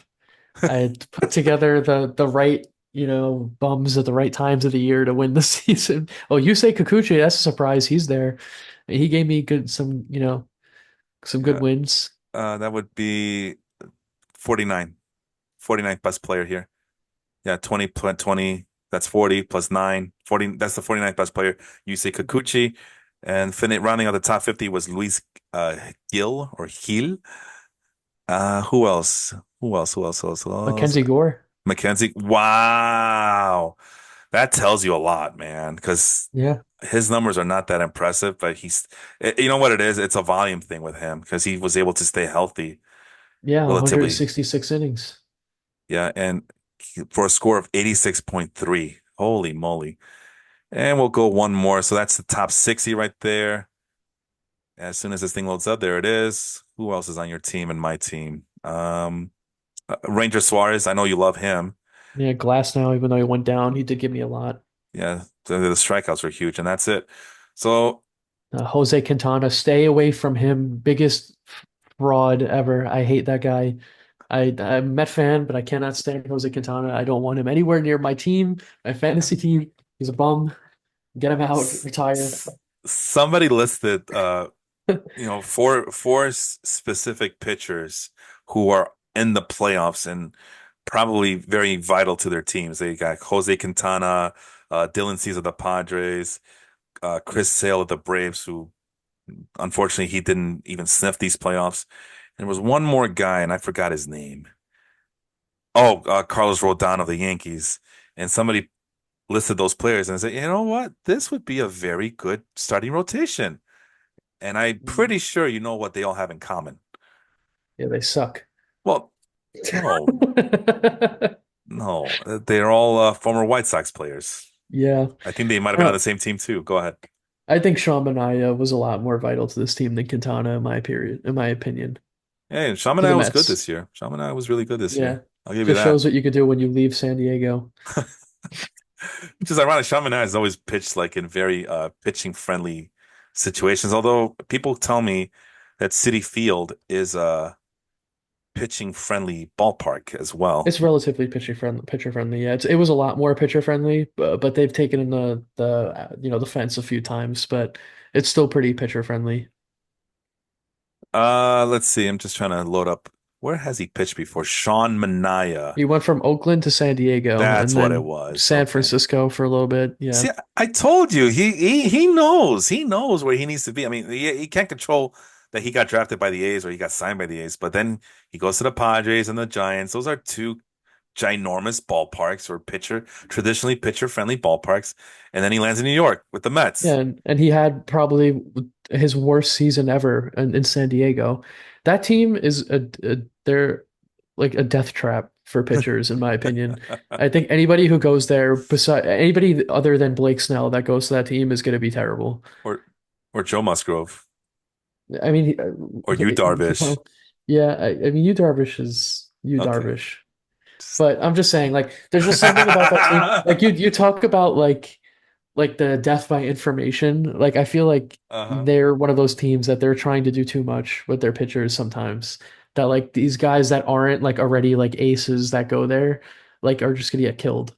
I had put together the right, bums at the right times of the year to win the season. Oh, you say Kikuchi, that's a surprise. He's there. He gave me some good yeah, wins. that would be 49, 49th best player here. Yeah, 20 plus 20. That's 40 plus 9. 40. That's the 49th best player. You say Kikuchi. And rounding out the top 50 was Luis Gil or Gil. Who else? Who else? Who else? Who else? Who else? Mackenzie Gore. Mackenzie. Wow. That tells you a lot, man, because Yeah. his numbers are not that impressive, but you know what it is? It's a volume thing with him because he was able to stay healthy Yeah, relatively. 166 innings. Yeah. And for a score of 86.3. Holy moly. And we'll go one more. So that's the top 60 right there. As soon as this thing loads up, there it is. Who else is on your team and my team? Ranger Suarez. I know you love him. Yeah, Glass now, even though he went down, he did give me a lot. Yeah, the strikeouts were huge, and that's it. So Jose Quintana, stay away from him. Biggest fraud ever. I hate that guy. I'm a Met fan, but I cannot stand Jose Quintana. I don't want him anywhere near my team, my fantasy team. He's a bum. Get him out. s Retire. s somebody listed. four specific pitchers who are in the playoffs and probably very vital to their teams. They got Jose Quintana, Dylan Cease of the Padres, Chris Sale of the Braves, who unfortunately he didn't even sniff these playoffs. And there was one more guy, and I forgot his name. Oh, Carlos Rodon of the Yankees. And somebody listed those players and said, you know what? This would be a very good starting rotation. And I'm pretty sure you know what they all have in common. Yeah, they suck. Well, no, no, they're all former White Sox players. Yeah. I think they might have been on Uh, the same team too. Go ahead. I think Sean Manaea was a lot more vital to this team than Quintana in my opinion, Hey, to the Shamanai was good Mets. this year. Shamanai was really good this Yeah. year. I'll give you Just that. shows what you could do when you leave San Diego. Which is ironic. Shamanai has always pitched like in very pitching friendly situations. Although people tell me that Citi Field is a pitching friendly ballpark as well. It's relatively pitcher friendly. Yeah, it was a lot more pitcher friendly, but they've taken in the fence a few times, but it's still pretty pitcher friendly. Let's see. I'm just trying to load up. Where has he pitched before? Sean Manaea. He went from Oakland to San Diego That's and what it then was. San Okay. Francisco for a little bit. Yeah. See, I told you he knows. He knows where he needs to be. I mean, he can't control that he got drafted by the A's or he got signed by the A's, but then he goes to the Padres and the Giants. Those are two ginormous ballparks or traditionally pitcher friendly ballparks. And then he lands in New York with the Yeah, Mets. and he had probably his worst season ever in San Diego. That team is they're like a death trap for pitchers, in my opinion. I think anybody who goes there, beside anybody other than Blake Snell that goes to that team is going to be terrible. Or or Joe Musgrove I mean, or you Darvish. well, yeah, I mean, you Darvish is you Okay. Darvish, Just- but I'm just saying, like, there's just something about that team. Like you talk about like the death by information. Like I feel like Uh-huh. they're one of those teams that they're trying to do too much with their pitchers sometimes. That like these guys that aren't like already like aces that go there, like are just gonna get killed.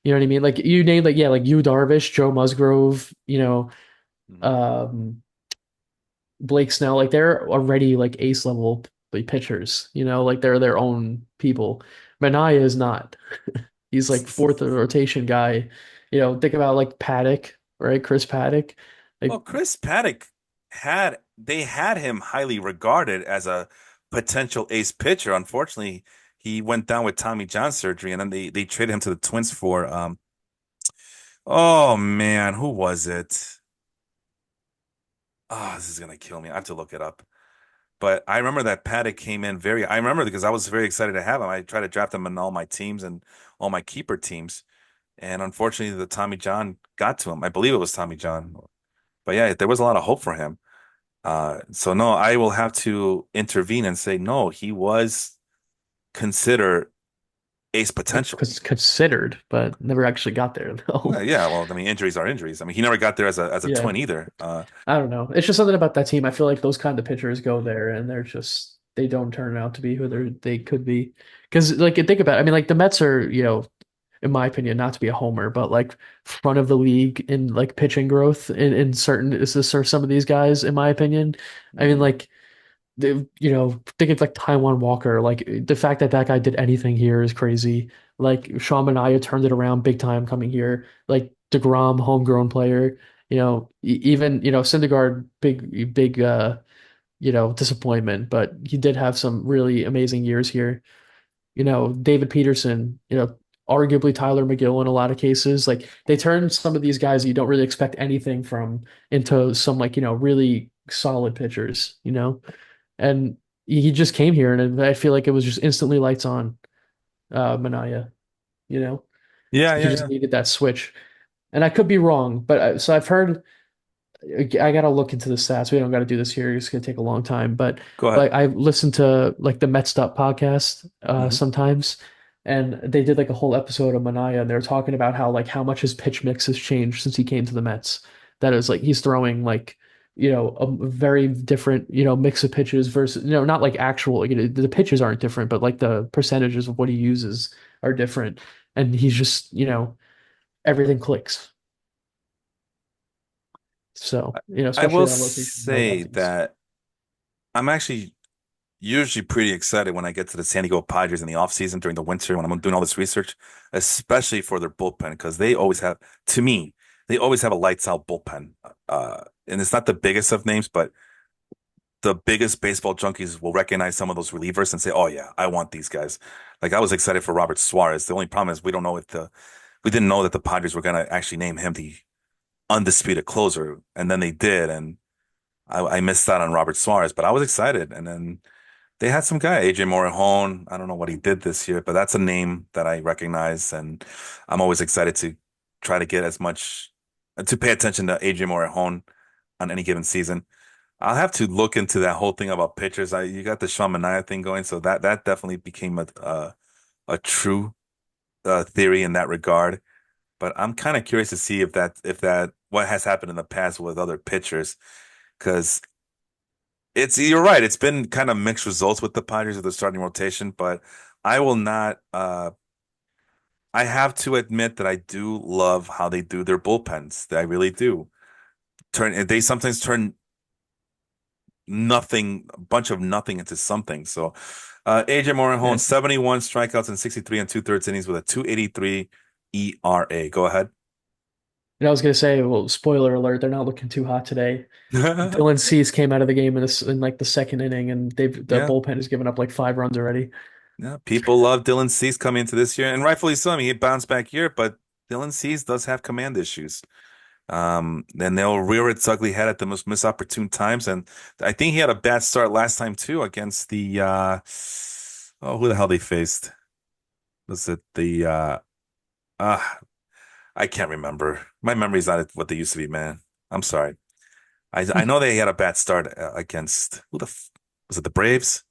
You know what I mean? Like you name like yeah, like you Darvish, Joe Musgrove, Mhm. um, Blake Snell, like they're already like ace level like, pitchers. Like they're their own people. Manaya is not. He's like fourth rotation guy. Think about like Paddock, right? Chris Paddock. Well, Like, Chris Paddock had him highly regarded as a potential ace pitcher. Unfortunately, he went down with Tommy John surgery, and then they traded him to the Twins for oh man, who was it? Oh, this is gonna kill me. I have to look it up. But I remember that Paddock came in I remember because I was very excited to have him. I tried to draft him in all my teams and all my keeper teams. And unfortunately, the Tommy John got to him. I believe it was Tommy John. But yeah, there was a lot of hope for him. So no, I will have to intervene and say no, he was considered ace potential. considered, but never actually got there though. Yeah, well, I mean, injuries are injuries. I mean, he never got there as a Yeah, twin either. I don't know. It's just something about that team. I feel like those kind of pitchers go there and they don't turn out to be who they could be. Because like think about it. I mean, like the Mets are, in my opinion, not to be a homer, but like front of the league in like pitching growth in certain is this or some of these guys, in my opinion. I mean, mhm. like think of like Taiwan Walker. Like the fact that that guy did anything here is crazy. Like Sean Manaea turned it around big time coming here. Like DeGrom, homegrown player. Even Syndergaard, big disappointment, but he did have some really amazing years here. David Peterson. Arguably Tyler McGill in a lot of cases. Like they turned some of these guys that you don't really expect anything from into some like really solid pitchers. And he just came here, and I feel like it was just instantly lights on, Manaya. You know, Yeah, he yeah, just yeah. needed that switch. And I could be wrong, but so I've heard. I gotta look into the stats. We don't gotta do this here. It's gonna take a long time. But Go ahead. like I listen to like the Mets Up podcast Hmm. sometimes, and they did like a whole episode of Manaya, and they were talking about how much his pitch mix has changed since he came to the Mets. That is like he's throwing like a very different mix of pitches versus not like actual the pitches aren't different, but like the percentages of what he uses are different, and he's just everything clicks. So, I especially will that rotation no say lefties. that I'm actually usually pretty excited when I get to the San Diego Padres in the offseason during the winter when I'm doing all this research, especially for their bullpen, because they always have, to me, they always have a lights out bullpen. And it's not the biggest of names, but the biggest baseball junkies will recognize some of those relievers and say, "Oh yeah, I want these guys." Like I was excited for Robert Suarez. The only problem is we didn't know that the Padres were gonna actually name him the undisputed closer, and then they did, and I missed out on Robert Suarez, but I was excited. And then they had some guy, AJ Morejon. I don't know what he did this year, but that's a name that I recognize, and I'm always excited to try to get as much to pay attention to AJ Morejon on any given season. I'll have to look into that whole thing about pitchers. You got the Sean Manaea thing going, so that definitely became a true theory in that regard. But I'm kind of curious to see if that what has happened in the past with other pitchers, because you're right. It's been kind of mixed results with the Padres with the starting rotation, but I will not. I have to admit that I do love how they do their bullpens. I really do. They sometimes turn nothing, a bunch of nothing into something. So, AJ Morejon, Yeah. 71 strikeouts and 63 and two-thirds innings with a 2.83 ERA. Go ahead. And I was gonna say, well, spoiler alert, they're not looking too hot today. Dylan Cease came out of the game in like the second inning, and the Yeah. bullpen has given up like 5 runs already. Yeah. People love Dylan Cease coming into this year, and rightfully so. I mean, he bounced back here, but Dylan Cease does have command issues. Then they'll rear its ugly head at the most misopportune times. And I think he had a bad start last time too against oh, who the hell they faced? Was it uh I can't remember. My memory's not what they used to be, man. I'm sorry. I know they had a bad start against was it the Braves?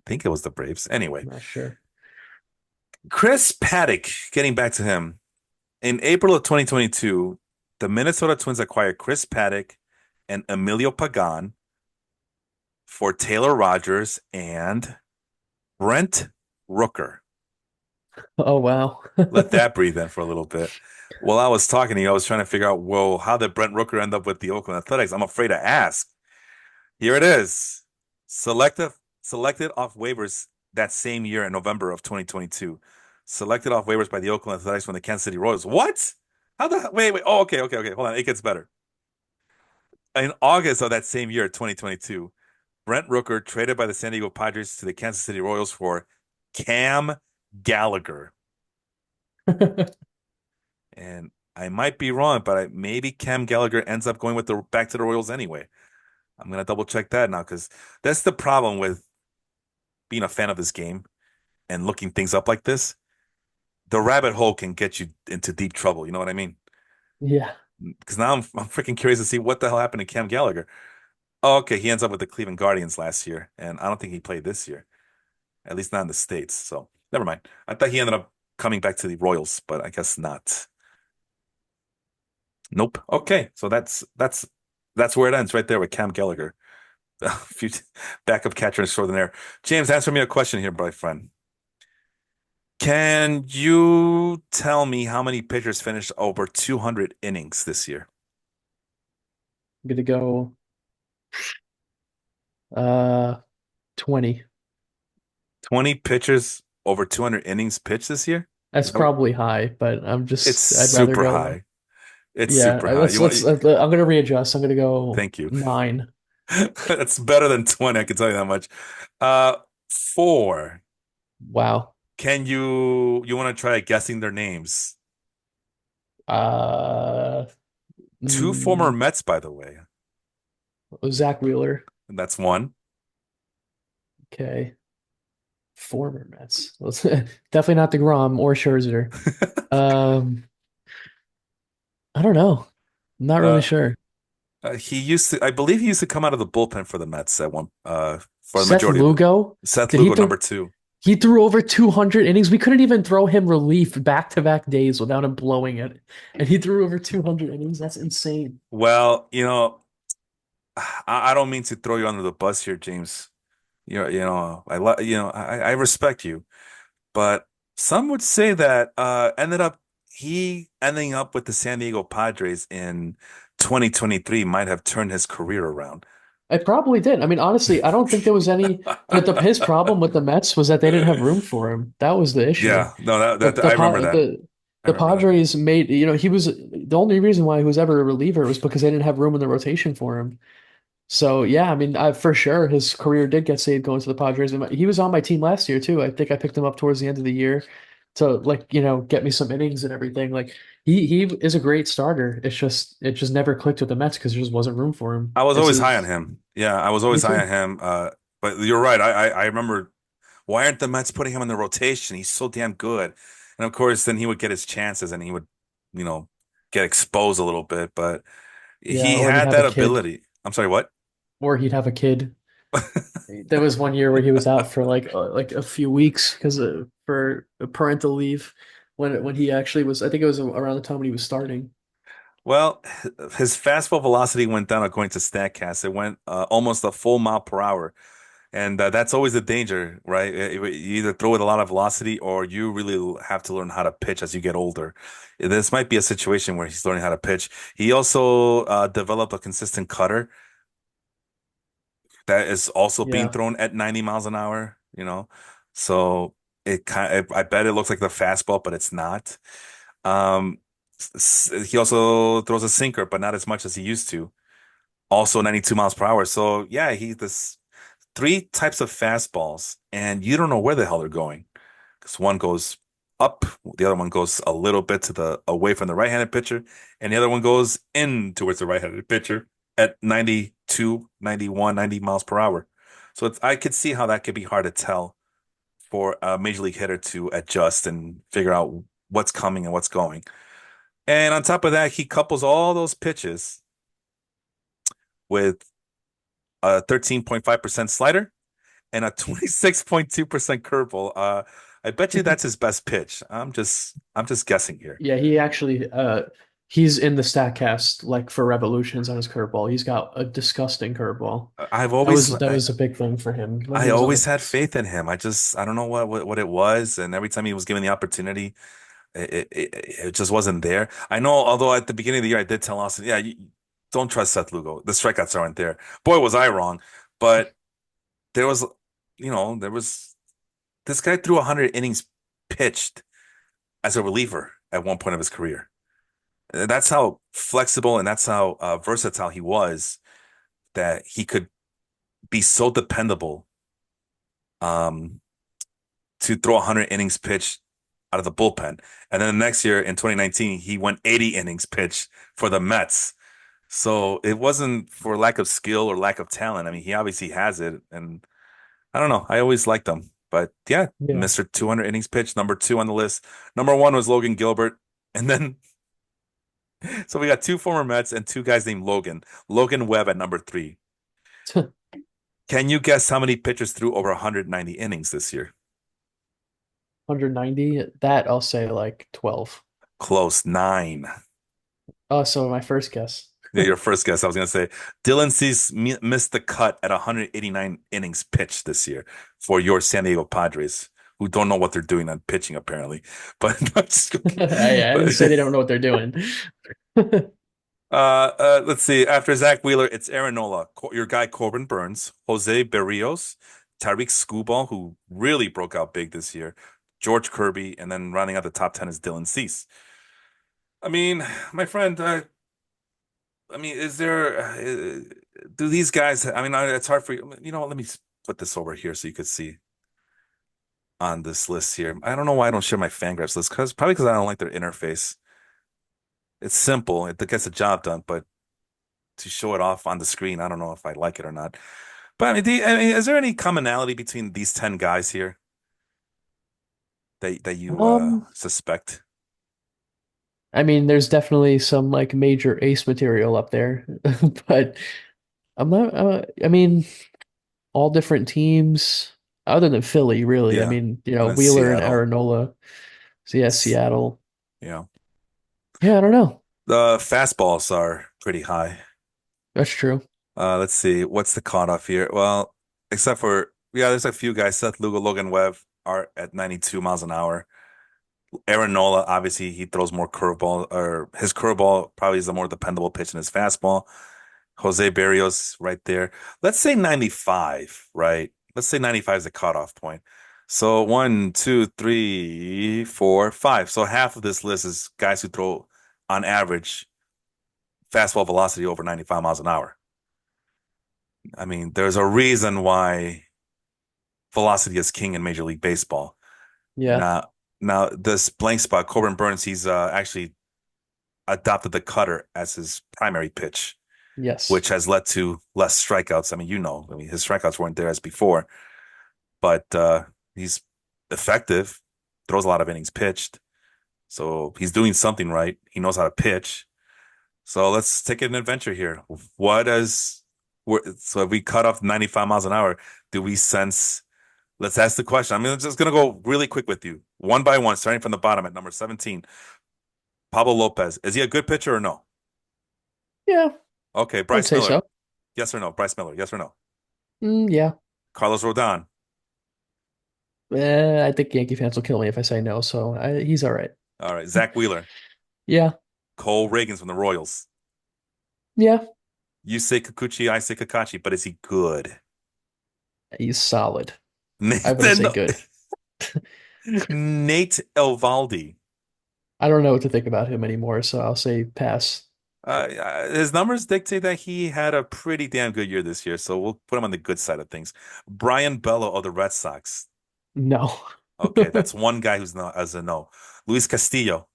I think it was the Braves. Anyway, I'm not sure. Chris Paddock, getting back to him. In April of 2022, the Minnesota Twins acquired Chris Paddock and Emilio Pagan for Taylor Rogers and Brent Rooker. Oh wow. Let that breathe in for a little bit. While I was talking to you, I was trying to figure out, whoa, how did Brent Rooker end up with the Oakland Athletics? I'm afraid to ask. Here it is. Selected off waivers that same year in November of 2022. Selected off waivers by the Oakland Athletics from the Kansas City Royals. What? How the wait. Oh, okay. Hold on. It gets better. In August of that same year, 2022, Brent Rooker traded by the San Diego Padres to the Kansas City Royals for Cam Gallagher. And I might be wrong, but maybe Cam Gallagher ends up going with the back to the Royals anyway. I'm gonna double check that now because that's the problem with being a fan of this game and looking things up like this. The rabbit hole can get you into deep trouble. You know what I mean? Yeah. Because now I'm freaking curious to see what the hell happened to Cam Gallagher. Oh, okay, he ends up with the Cleveland Guardians last year, and I don't think he played this year, at least not in the States. So never mind. I thought he ended up coming back to the Royals, but I guess not. Nope. Okay, so that's where it ends right there with Cam Gallagher, backup catcher extraordinaire. James, answer me a question here, my friend. Can you tell me how many pitchers finished over 200 innings this year? I'm gonna go uh 20. 20 pitchers over 200 innings pitched this year? That's Is that what- probably high, but It's I'd rather super go. high. It's Yeah, super high. You want? I'm gonna readjust. I'm gonna go Thank you. 9. That's better than 20, I can tell you that much. Uh, four. Wow. You want to try guessing their names? Uh Two former mm, Mets, by the way. Zach Wheeler. And that's one. Okay. Former Mets. Definitely not DeGrom or Scherzer. Um, I don't know. I'm not really Uh, sure. I believe he used to come out of the bullpen for the Mets at one, for the Seth majority of it. Lugo? Seth Did he Lugo, throw number two. he threw over 200 innings. We couldn't even throw him relief back-to-back days without him blowing it. And he threw over 200 innings. That's insane. Well, I don't mean to throw you under the bus here, James. I respect you, but some would say that ended up he ending up with the San Diego Padres in 2023 might have turned his career around. It probably did. I mean, honestly, I don't think there was any his problem with the Mets was that they didn't have room for him. That was the issue. Yeah, no, The that the I remember Pa- that. the I the remember that. Padres made, he was the only reason why he was ever a reliever was because they didn't have room in the rotation for him. So yeah, I mean, for sure his career did get saved going to the Padres. And he was on my team last year too. I think I picked him up towards the end of the year to like, get me some innings and everything. Like he is a great starter. It just never clicked with the Mets because there just wasn't room for him. I was It's always high on his him. Yeah, I was Me always high on too. him. But you're right. I remember why aren't the Mets putting him in the rotation? He's so damn good. And of course, then he would get his chances and he would, you know, get exposed a little bit. But Yeah, he or he'd had have a that kid. ability. I'm sorry, what? Or he'd have a kid. There was one year where he was out for like a few weeks because for a parental leave when he actually was. I think it was around the time when he was starting. Well, his fastball velocity went down according to StatCast. It went almost a full mile per hour. And that's always the danger, right? You either throw with a lot of velocity or you really have to learn how to pitch as you get older. This might be a situation where he's learning how to pitch. He also developed a consistent cutter that is also being Yeah, thrown at 90 miles an hour, you know? So I bet it looks like the fastball, but it's not. Um, he also throws a sinker, but not as much as he used to. Also 92 miles per hour. So yeah, he this three types of fastballs, and you don't know where the hell they're going. Because one goes up, the other one goes a little bit to the away from the right-handed pitcher, and the other one goes in towards the right-handed pitcher at 92, 91, 90 miles per hour. So I could see how that could be hard to tell for a major league hitter to adjust and figure out what's coming and what's going. And on top of that, he couples all those pitches with a 13.5% slider and a 26.2% curveball. I bet you that's his best pitch. I'm just guessing here. yeah. He actually he's in the Statcast like for revolutions on his curveball. He's got a disgusting curveball. I've That always was that was a big thing for him when I he was on the always had Mets. faith in him. I don't know what it was, and every time he was given the opportunity, it just wasn't there. I know, although at the beginning of the year I did tell Austin, yeah, don't trust Seth Lugo. The strikeouts aren't there. Boy, was I wrong. But there was, there was this guy threw 100 innings pitched as a reliever at one point of his career. That's how flexible and that's how versatile he was that he could be so dependable um, to throw 100 innings pitched out of the bullpen. And then the next year in 2019, he went 80 innings pitched for the Mets. So it wasn't for lack of skill or lack of talent. I mean, he obviously has it. And I don't know. I always liked him. But yeah, Yeah, Mr. 200 innings pitched, number two on the list. Number one was Logan Gilbert. And then so we got two former Mets and two guys named Logan. Logan Webb at number three. Can you guess how many pitchers threw over 190 innings this year? 190. That I'll say like 12. Close, nine. Oh, so my first guess. Yeah, your first guess. I was going to say Dylan Cease missed the cut at 189 innings pitched this year for your San Diego Padres, who don't know what they're doing on pitching apparently. But I'm just joking. I didn't say they don't know what they're doing. Let's see. After Zach Wheeler, it's Aaron Nola, your guy Corbin Burns, Jose Berrios, Tyreek Skubal, who really broke out big this year, George Kirby, and then rounding out the top 10 is Dylan Cease. I mean, my friend, I mean, do these guys, I mean, it's hard for you. You know what? Let me put this over here so you could see on this list here. I don't know why I don't share my Fangraphs list because probably because I don't like their interface. It's simple, it gets the job done, but to show it off on the screen, I don't know if I like it or not. But I mean, I mean, is there any commonality between these 10 guys here that you Um, suspect? I mean, there's definitely some like major ace material up there, but I'm not. I mean, all different teams other than Philly, really. I Yeah. mean, And then Wheeler and Seattle. Aaronola. So yeah, S- Seattle. Yeah. Yeah, I don't know. The fastballs are pretty high. That's true. Let's see. What's the cutoff here? Well, except for, yeah, there's a few guys. Seth Lugo, Logan Webb are at 92 miles an hour. Aaron Nola, obviously, he throws more curveball, or his curveball probably is the more dependable pitch than his fastball. Jose Barrios right there. Let's say 95, right? Let's say 95 is the cutoff point. So one, two, three, four, five. So half of this list is guys who throw on average fastball velocity over 95 miles an hour. I mean, there's a reason why velocity is king in Major League Baseball. Yeah. Now, now this blank spot, Corbin Burns, he's actually adopted the cutter as his primary pitch, Yes. which has led to less strikeouts. I mean, I mean, his strikeouts weren't there as before, but he's effective, throws a lot of innings pitched. So he's doing something right. He knows how to pitch. So let's take an adventure here. What does, so if we cut off 95 miles an hour, do we sense, let's ask the question. I'm just going to go really quick with you, one by one, starting from the bottom at number 17. Pablo Lopez, is he a good pitcher or no? Yeah, Okay, I would Bryce say Miller, so. yes or no? Bryce Miller, yes or no? Yeah. Carlos Rodon, I think Yankee fans will kill me if I say no, so he's all right. all right. Zach Wheeler, Yeah. Cole Reagans from the Royals. Yeah. You say Kikuchi, I say Kakachi, but is he good? He's solid. I wouldn't Nathan, say good. Nate Elvaldi. I don't know what to think about him anymore, so I'll say pass. His numbers dictate that he had a pretty damn good year this year, so we'll put him on the good side of things. Brian Bello of the Red Sox. No. Okay, that's one guy who's not as a no. Luis Castillo,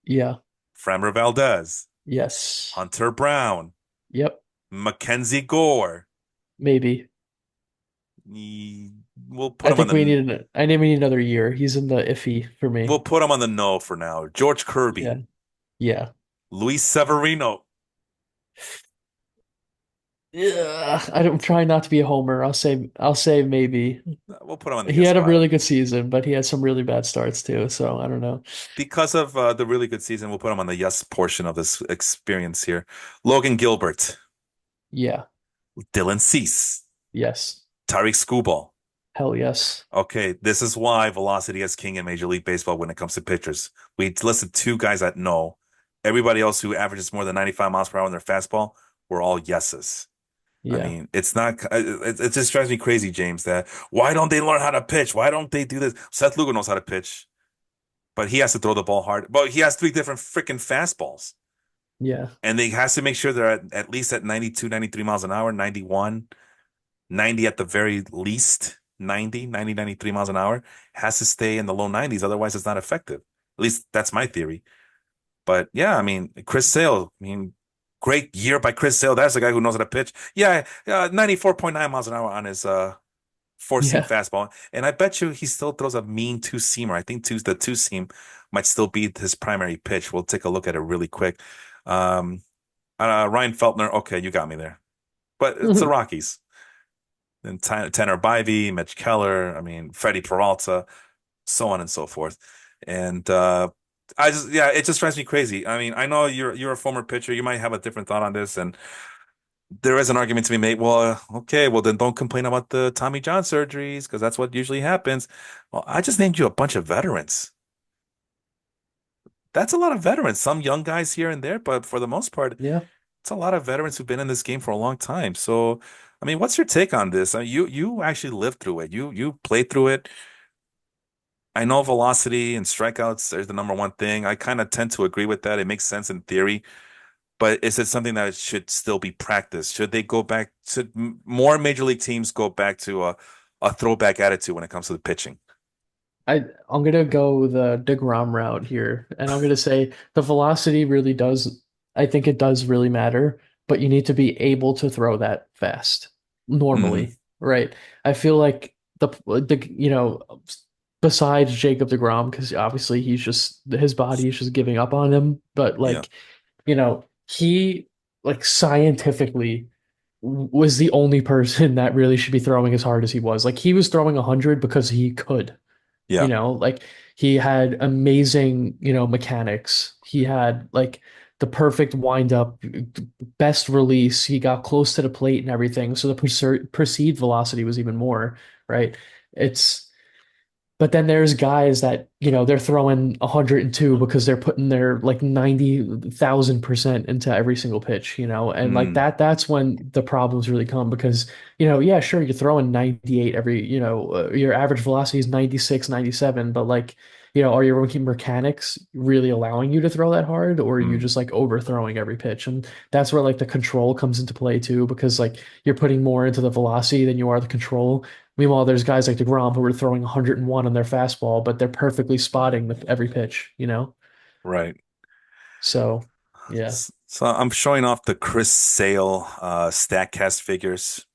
Yeah. Framber Valdez, Yes. Hunter Brown, Yep. Mackenzie Gore. Maybe. He- We'll put I him on think we the need I think we need another year. He's in the iffy for me. we'll put him on the no for now. George Yeah. Kirby, Yeah. Luis Severino. Yeah. I'm trying not to be a homer. I'll say maybe. We'll put him on the He yes had a pile. really good season, but he had some really bad starts too, so I don't know. Because of the really good season, we'll put him on the yes portion of this experience here. Logan Gilbert, Yeah. Dylan Cease, Yes. Tariq Skubal. Hell yes. Okay, this is why velocity is king in Major League Baseball when it comes to pitchers. We listed two guys that know. Everybody else who averages more than 95 miles per hour on their fastball, we're all yeses. I Yeah. mean, it's not, it just drives me crazy, James, that why don't they learn how to pitch? Why don't they do this? Seth Lugo knows how to pitch, but he has to throw the ball hard. But he has three different freaking fastballs. Yeah. And they has to make sure they're at least at 92, 93 miles an hour, 91, 90 at the very least, 93 miles an hour. Has to stay in the low 90s. Otherwise, it's not effective. At least that's my theory. But yeah, I mean, Chris Sale, I mean, great year by Chris Sale. That's the guy who knows how to pitch. Yeah, 94.9 miles an hour on his four seam Yeah. fastball. And I bet you he still throws a mean two seamer. I think the two seam might still be his primary pitch. We'll take a look at it really quick. Um, Ryan Feltner, okay, you got me there. But it's the Rockies. And Tanner Bivey, Mitch Keller, I mean, Freddie Peralta, so on and so forth. And yeah, it just drives me crazy. I mean, I know you're a former pitcher. You might have a different thought on this, and there is an argument to be made. Well, okay, well then don't complain about the Tommy John surgeries because that's what usually happens. Well, I just named you a bunch of veterans. That's a lot of veterans. Some young guys here and there, but for the most part, Yeah. it's a lot of veterans who've been in this game for a long time. So, I mean, what's your take on this? I mean, you actually lived through it. You played through it. I know velocity and strikeouts is the number one thing. I kind of tend to agree with that. It makes sense in theory, but is it something that should still be practiced? Should they go back? Should more major league teams go back to a throwback attitude when it comes to the pitching? I'm gonna go the DeGrom route here, and I'm gonna say the velocity really does. I think it does really matter, but you need to be able to throw that fast Hmm. normally, right? I feel like besides Jacob DeGrom, because obviously he's just his body is just giving up on him, but Yeah. like he like scientifically was the only person that really should be throwing as hard as he was. Like he was throwing 100 because he could. Yeah. Like he had amazing, mechanics. He had like the perfect wind up, best release. He got close to the plate and everything. So the perceived velocity was even more, right? It's But then there's guys that, they're throwing 102 because they're putting their like 90,000% into every single pitch, and like Mm, that's when the problems really come because, yeah, sure, you're throwing 98 every, your average velocity is 96, 97, but like, are your rookie mechanics really allowing you to throw that hard, or are you mm, just like overthrowing every pitch? And that's where like the control comes into play too, because like you're putting more into the velocity than you are the control. Meanwhile, there's guys like DeGrom who are throwing 101 on their fastball, but they're perfectly spotting every pitch. right. So, yeah, So I'm showing off the Chris Sale Statcast figures.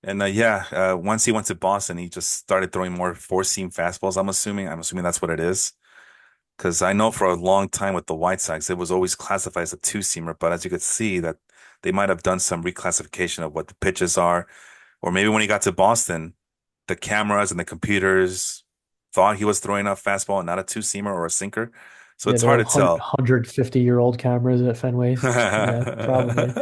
And yeah, once he went to Boston, he just started throwing more four seam fastballs. I'm assuming that's what it is. Because I know for a long time with the White Sox, it was always classified as a two seamer. But as you could see, that they might have done some reclassification of what the pitches are, or maybe when he got to Boston, the cameras and the computers thought he was throwing a fastball and not a two seamer or a sinker. So yeah, it's they're hard to tell. 150-year-old cameras at Fenway. Yeah, probably.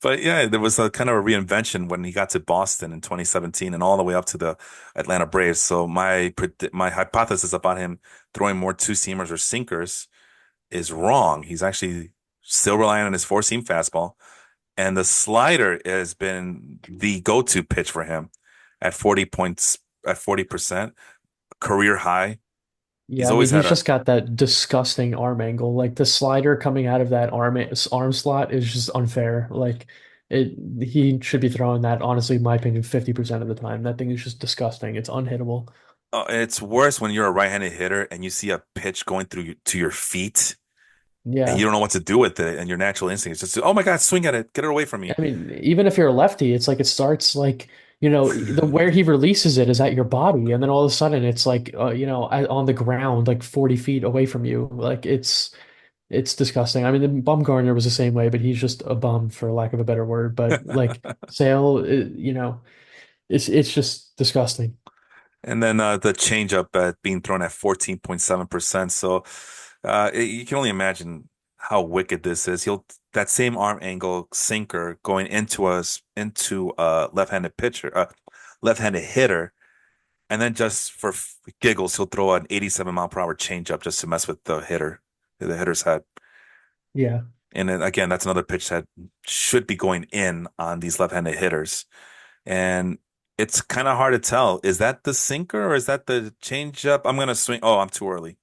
But yeah, there was a kind of a reinvention when he got to Boston in 2017 and all the way up to the Atlanta Braves. So my hypothesis about him throwing more two seamers or sinkers is wrong. He's actually still relying on his four seam fastball, and the slider has been the go-to pitch for him at 40 points at 40%, career high. He's Yeah, I mean, always had he's a just got that disgusting arm angle. Like the slider coming out of that arm slot is just unfair. Like it, he should be throwing that, honestly, in my opinion, 50% of the time. That thing is just disgusting. It's unhittable. it's worse when you're a right-handed hitter and you see a pitch going to your feet and you Yeah. don't know what to do with it, and your natural instinct is just, oh my God, swing at it, get it away from me. I mean, even if you're a lefty, it's like it starts like, the where he releases it is at your body, and then all of a sudden it's like, on the ground, like 40 feet away from you. Like it's disgusting. I mean, Bumgarner was the same way, but he's just a bum for lack of a better word. But like Sale, it's just disgusting. And then the changeup being thrown at 14.7%. So you can only imagine how wicked this is. He'll that same arm angle sinker going into a left-handed pitcher, left-handed hitter, and then just for giggles, he'll throw an 87 mile per hour changeup just to mess with the hitter's head. Yeah, And then again, that's another pitch that should be going in on these left-handed hitters. And it's kind of hard to tell. Is that the sinker or is that the changeup? I'm gonna swing. Oh, I'm too early.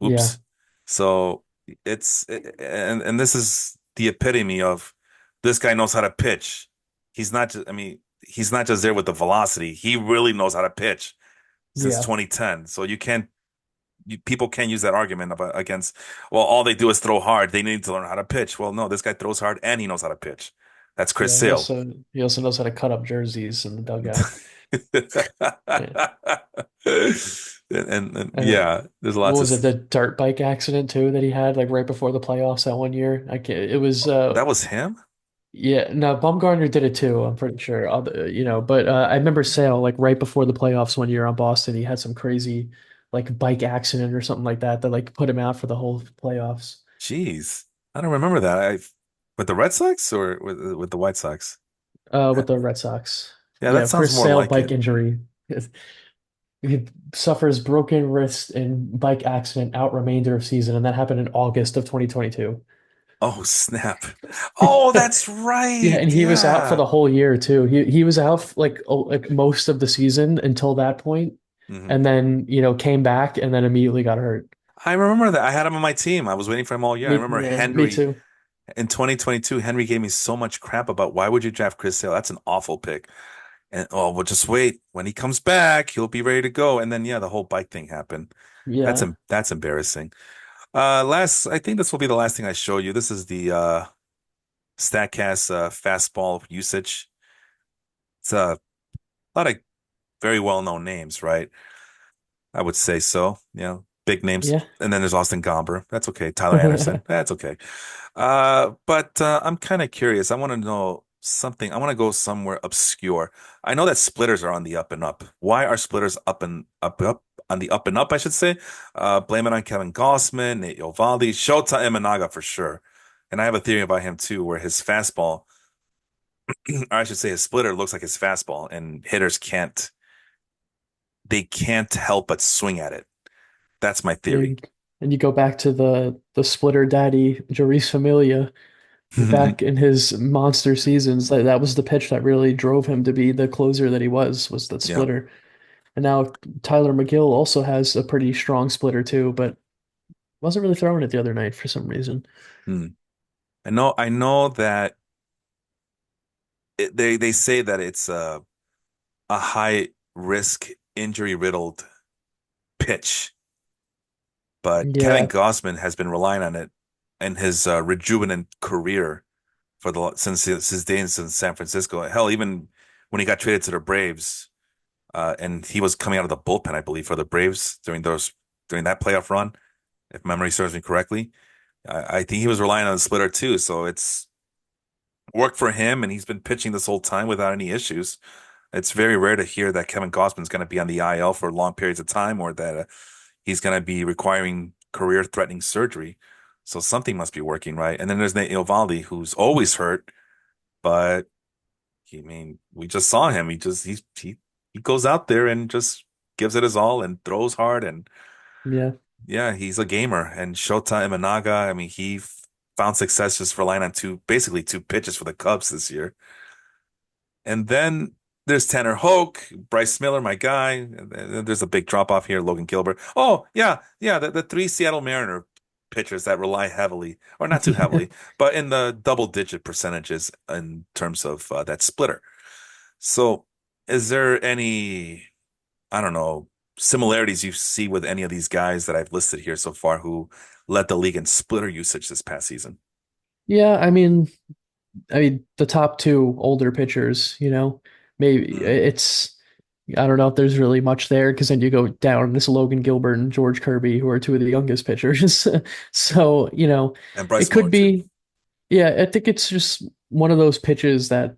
yeah, Oops. So and this is the epitome of this guy knows how to pitch. He's not just, I mean, he's not just there with the velocity. He really knows how to pitch since yeah, 2010. So people can't use that argument about against, well, all they do is throw hard. They need to learn how to pitch. Well, no, this guy throws hard and he knows how to pitch. That's Chris yeah. He Sale. also he also knows how to cut up jerseys in the dugout. Yeah. And Uh, yeah, there's what lots of was it? The dirt bike accident too that he had like right before the playoffs that one year. I can't, it was that was him. Yeah, no, Baumgartner did it too. I'm pretty sure. But I remember Sale like right before the playoffs one year on Boston, he had some crazy like bike accident or something like that that like put him out for the whole playoffs. Jeez, I don't remember that. With the Red Sox or with the White Sox? With the Red Sox. Yeah, that Yeah, sounds Chris more Sale like bike it. injury. He suffers broken wrist in bike accident out remainder of season, and that happened in August of 2022. Oh, snap. Oh, that's Yeah, right. and he was out for Yeah. the whole year too. He was out like most of the season until that point, hmm and then came back and then immediately got hurt. I remember that. I had him on my team. I was waiting for him all year. I remember Me Henry too. in 2022. Henry gave me so much crap about why would you draft Chris Sale? That's an awful pick. And oh, well, just wait. When he comes back, he'll be ready to go. And then yeah, the whole bike thing happened. Yeah, That's embarrassing. I think this will be the last thing I show you. This is the Statcast fastball usage. It's a lot of very well-known names, right? I would say so. Big names. yeah. And then there's Austin Gomber. That's okay. Tyler Anderson. That's okay. But I'm kind of curious. I want to know something. I want to go somewhere obscure. I know that splitters are on the up and up. Why are splitters up on the up and up, I should say? Blame it on Kevin Gossman, Nate Eovaldi, Shota Imanaga for sure. And I have a theory about him too, where his fastball, or I should say his splitter looks like his fastball, and hitters can't. they can't help but swing at it. That's my theory. And, and you go back to the splitter daddy, Joris Familia, back in his monster seasons. That was the pitch that really drove him to be the closer that he was that Yeah. splitter. And now Tyler McGill also has a pretty strong splitter too, but wasn't really throwing it the other night for some reason. Hmm. I know that they say that it's a high risk injury riddled pitch, but Kevin Yeah, Gausman has been relying on it in his rejuvenant career for the since his days in San Francisco. Hell, even when he got traded to the Braves, and he was coming out of the bullpen, I believe, for the Braves during that playoff run, if memory serves me correctly. I think he was relying on the splitter too, so it's worked for him, and he's been pitching this whole time without any issues. It's very rare to hear that Kevin Gausman's going to be on the IL for long periods of time, or that he's going to be requiring career-threatening surgery. So something must be working right. And then there's Nate Eovaldi, who's always hurt, but we just saw him. He goes out there and just gives it his all and throws hard. And yeah. yeah, he's a gamer. And Shota Imanaga, found success just relying on basically two pitches for the Cubs this year. And then there's Tanner Hoke, Bryce Miller, my guy. And then there's a big drop off here, Logan Gilbert. Oh, yeah, yeah, the three Seattle Mariner pitchers that rely heavily, or not too heavily, but in the double digit percentages in terms of that splitter. So, is there any, I don't know, similarities you see with any of these guys that I've listed here so far who led the league in splitter usage this past season? Yeah, I mean the top two older pitchers, maybe Mm. I don't know if there's really much there because then you go down this Logan Gilbert and George Kirby, who are two of the youngest pitchers. So, And it Bryce Miller could too. be, yeah, I think it's just one of those pitches that,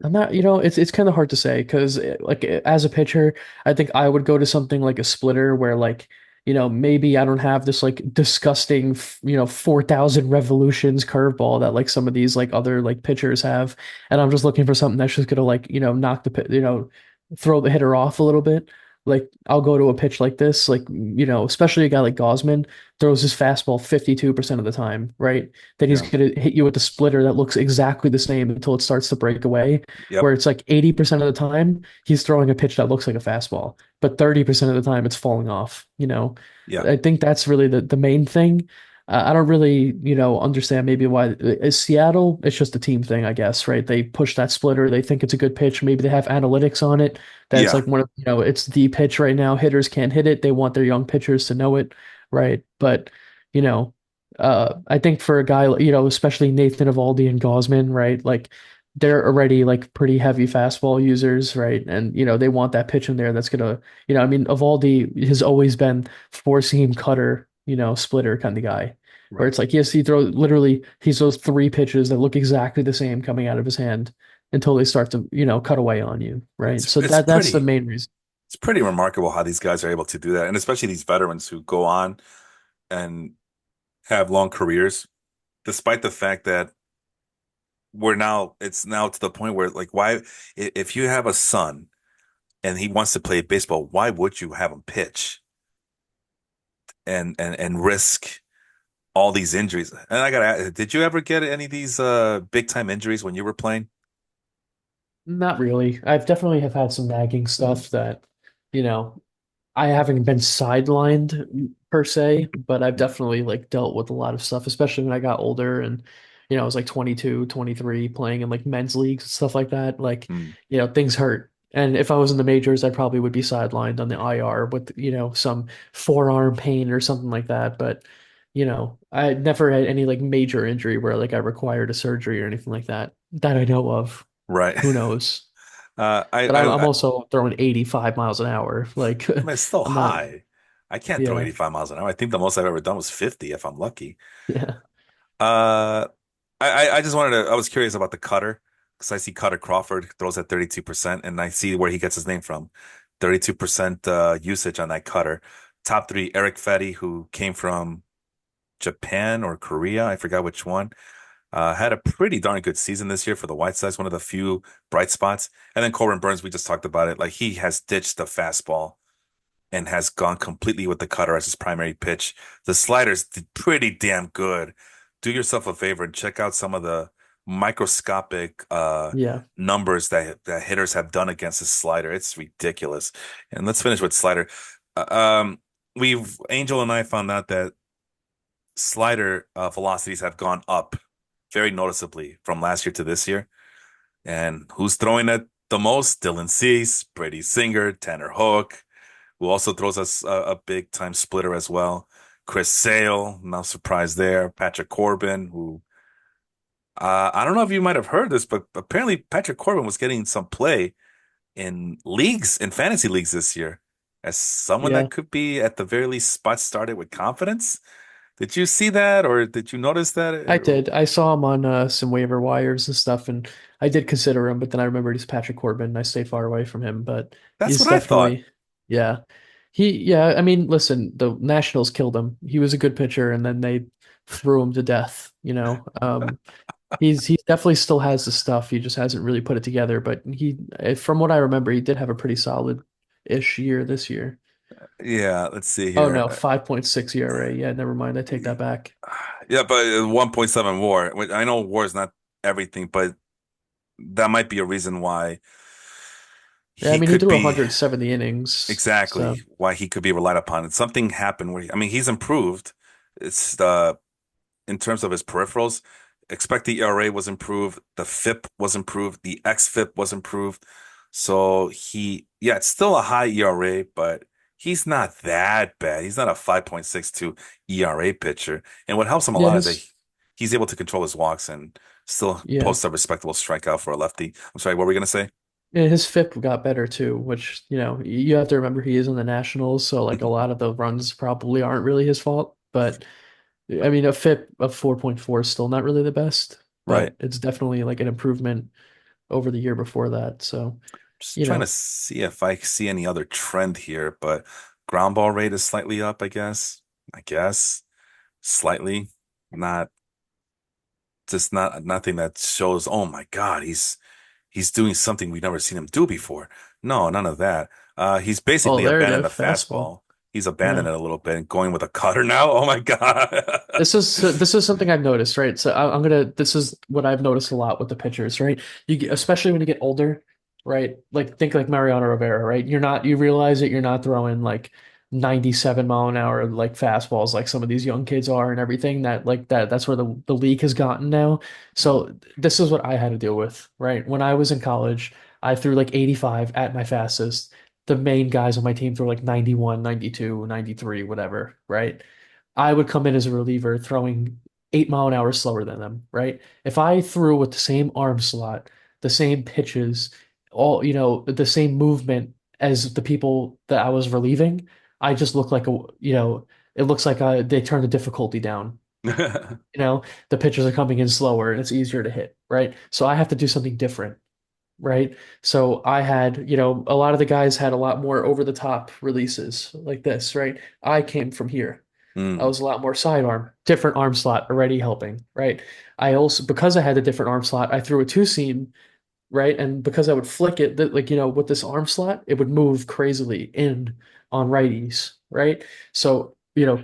I'm not, it's kind of hard to say because like as a pitcher, I think I would go to something like a splitter where like, maybe I don't have this like disgusting, 4,000 revolutions curveball that like some of these like other like pitchers have. And I'm just looking for something that's just gonna like, knock throw the hitter off a little bit. Like I'll go to a pitch like this, like, especially a guy like Gosman throws his fastball 52% of the time, right? Then he's Yeah. gonna hit you with the splitter that looks exactly the same until it starts to break away Yep. where it's like 80% of the time he's throwing a pitch that looks like a fastball, but 30% of the time it's falling off, Yeah. I think that's really the main thing. I don't really, understand maybe why is Seattle, it's just a team thing, I guess, right? They push that splitter, they think it's a good pitch, maybe they have analytics on it that it's Yeah. like one of, it's the pitch right now, hitters can't hit it, they want their young pitchers to know it, right? But, you know, I think for a guy, especially Nathan Eovaldi and Gosman, right? Like they're already like pretty heavy fastball users, right? And they want that pitch in there that's gonna, Eovaldi has always been four seam cutter, splitter kind of guy, where Right. it's like yes, he's those three pitches that look exactly the same coming out of his hand until they start to cut away on you, right? It's So it's that's the pretty main reason. it's pretty remarkable how these guys are able to do that, and especially these veterans who go on and have long careers, despite the fact that it's now to the point where like if you have a son and he wants to play baseball, why would you have him pitch and risk all these injuries? And I gotta ask, did you ever get any of these big time injuries when you were playing? Not really. I've definitely have had some nagging stuff that, you know, I haven't been sidelined per se, but I've definitely like dealt with a lot of stuff, especially when I got older and, I was like 22, 23, playing in like men's leagues and stuff like that. Like, Hmm. things hurt. And if I was in the majors, I probably would be sidelined on the IR with, some forearm pain or something like that. But, I never had any like major injury where like I required a surgery or anything like that I know of. Right. Who knows? I, But I'm I also throwing 85 miles an hour. Like, I mean, it's still I'm not, high. I can't throw yeah. 85 miles an hour. I think the most I've ever done was 50 if I'm lucky. Yeah. Uh, I just I was curious about the cutter because I see Cutter Crawford throws at 32% and I see where he gets his name from. 32% usage on that cutter. Top three, Eric Fetty, who came from Japan or Korea. I forgot which one. Had a pretty darn good season this year for the White Sox, one of the few bright spots. And then Corbin Burns, we just talked about it. Like he has ditched the fastball and has gone completely with the cutter as his primary pitch. The slider's pretty damn good. Do yourself a favor and check out some of the microscopic Yeah. numbers that hitters have done against his slider. It's ridiculous. And let's finish with slider. Uh, um, we've Angel and I found out that slider velocities have gone up very noticeably from last year to this year. And who's throwing it the most? Dylan Cease, Brady Singer, Tanner Hook, who also throws us a big time splitter as well. Chris Sale, no surprise there. Patrick Corbin, who I don't know if you might have heard this, but apparently Patrick Corbin was getting some play in leagues, in fantasy leagues this year, as someone Yeah. that could be at the very least spot started with confidence. Did you see that, or did you notice that? I did. I saw him on some waiver wires and stuff, and I did consider him, but then I remembered he's Patrick Corbin, and I stay far away from him. But That's he's what I thought. definitely, yeah. Yeah, I mean, listen, the Nationals killed him. He was a good pitcher, and then they threw him to death, you know. He's definitely still has the stuff. He just hasn't really put it together, but from what I remember, he did have a pretty solid-ish year this year. Yeah, let's see Oh here. no, 5.6 ERA. Yeah, never mind. I take that back. Yeah, but 1.7 WAR. I know WAR is not everything, but that might be a reason why Yeah, I he mean, he could threw be 170 innings. exactly So, why he could be relied upon. And something happened where I mean, he's improved. It's in terms of his peripherals, expected ERA was improved, the FIP was improved, the XFIP was improved. So yeah, it's still a high ERA, but he's not that bad. He's not a 5.62 ERA pitcher. And what helps him a yeah, lot is that his he's able to control his walks and still yeah, post a respectable strikeout for a lefty. I'm sorry, what were we gonna say? yeah, his FIP got better too, which, you have to remember he is in the Nationals, so like a lot of the runs probably aren't really his fault. But I mean, a FIP of 4.4 is still not really the best, Right. but it's definitely like an improvement over the year before that. So, Just you trying to know, see if I see any other trend here, but ground ball rate is slightly up, I guess. I guess slightly, not just not nothing that shows, oh my God, he's doing something we've never seen him do before. No, none of that. He's oh, basically there it abandoned is, the fastball. fastball. He's abandoned Yeah. it a little bit and going with a cutter now. Oh my God. This is something I've noticed, right? So I'm gonna. This is what I've noticed a lot with the pitchers, right? Especially when you get older, right? Like think like Mariano Rivera, right? You realize that you're not throwing like 97 mile an hour like fastballs like some of these young kids are and everything. That's where the league has gotten now. Mhm. So this is what I had to deal with, right? When I was in college, I threw like 85 at my fastest. The main guys on my team threw like 91, 92, 93, whatever, right? I would come in as a reliever throwing 8 mile an hour slower than them, right? If I threw with the same arm slot, the same pitches, the same movement as the people that I was relieving, I just look like it looks like they turned the difficulty down. The pitches are coming in slower and it's easier to hit, right? So I have to do something different, right? So I had, a lot of the guys had a lot more over the top releases like this, right? I came from here. I Mm, was a lot more sidearm, different arm slot already helping, right? I also, because I had a different arm slot, I threw a two seam, right? And because I would flick it, like, with this arm slot, it would move crazily in on righties, right? So,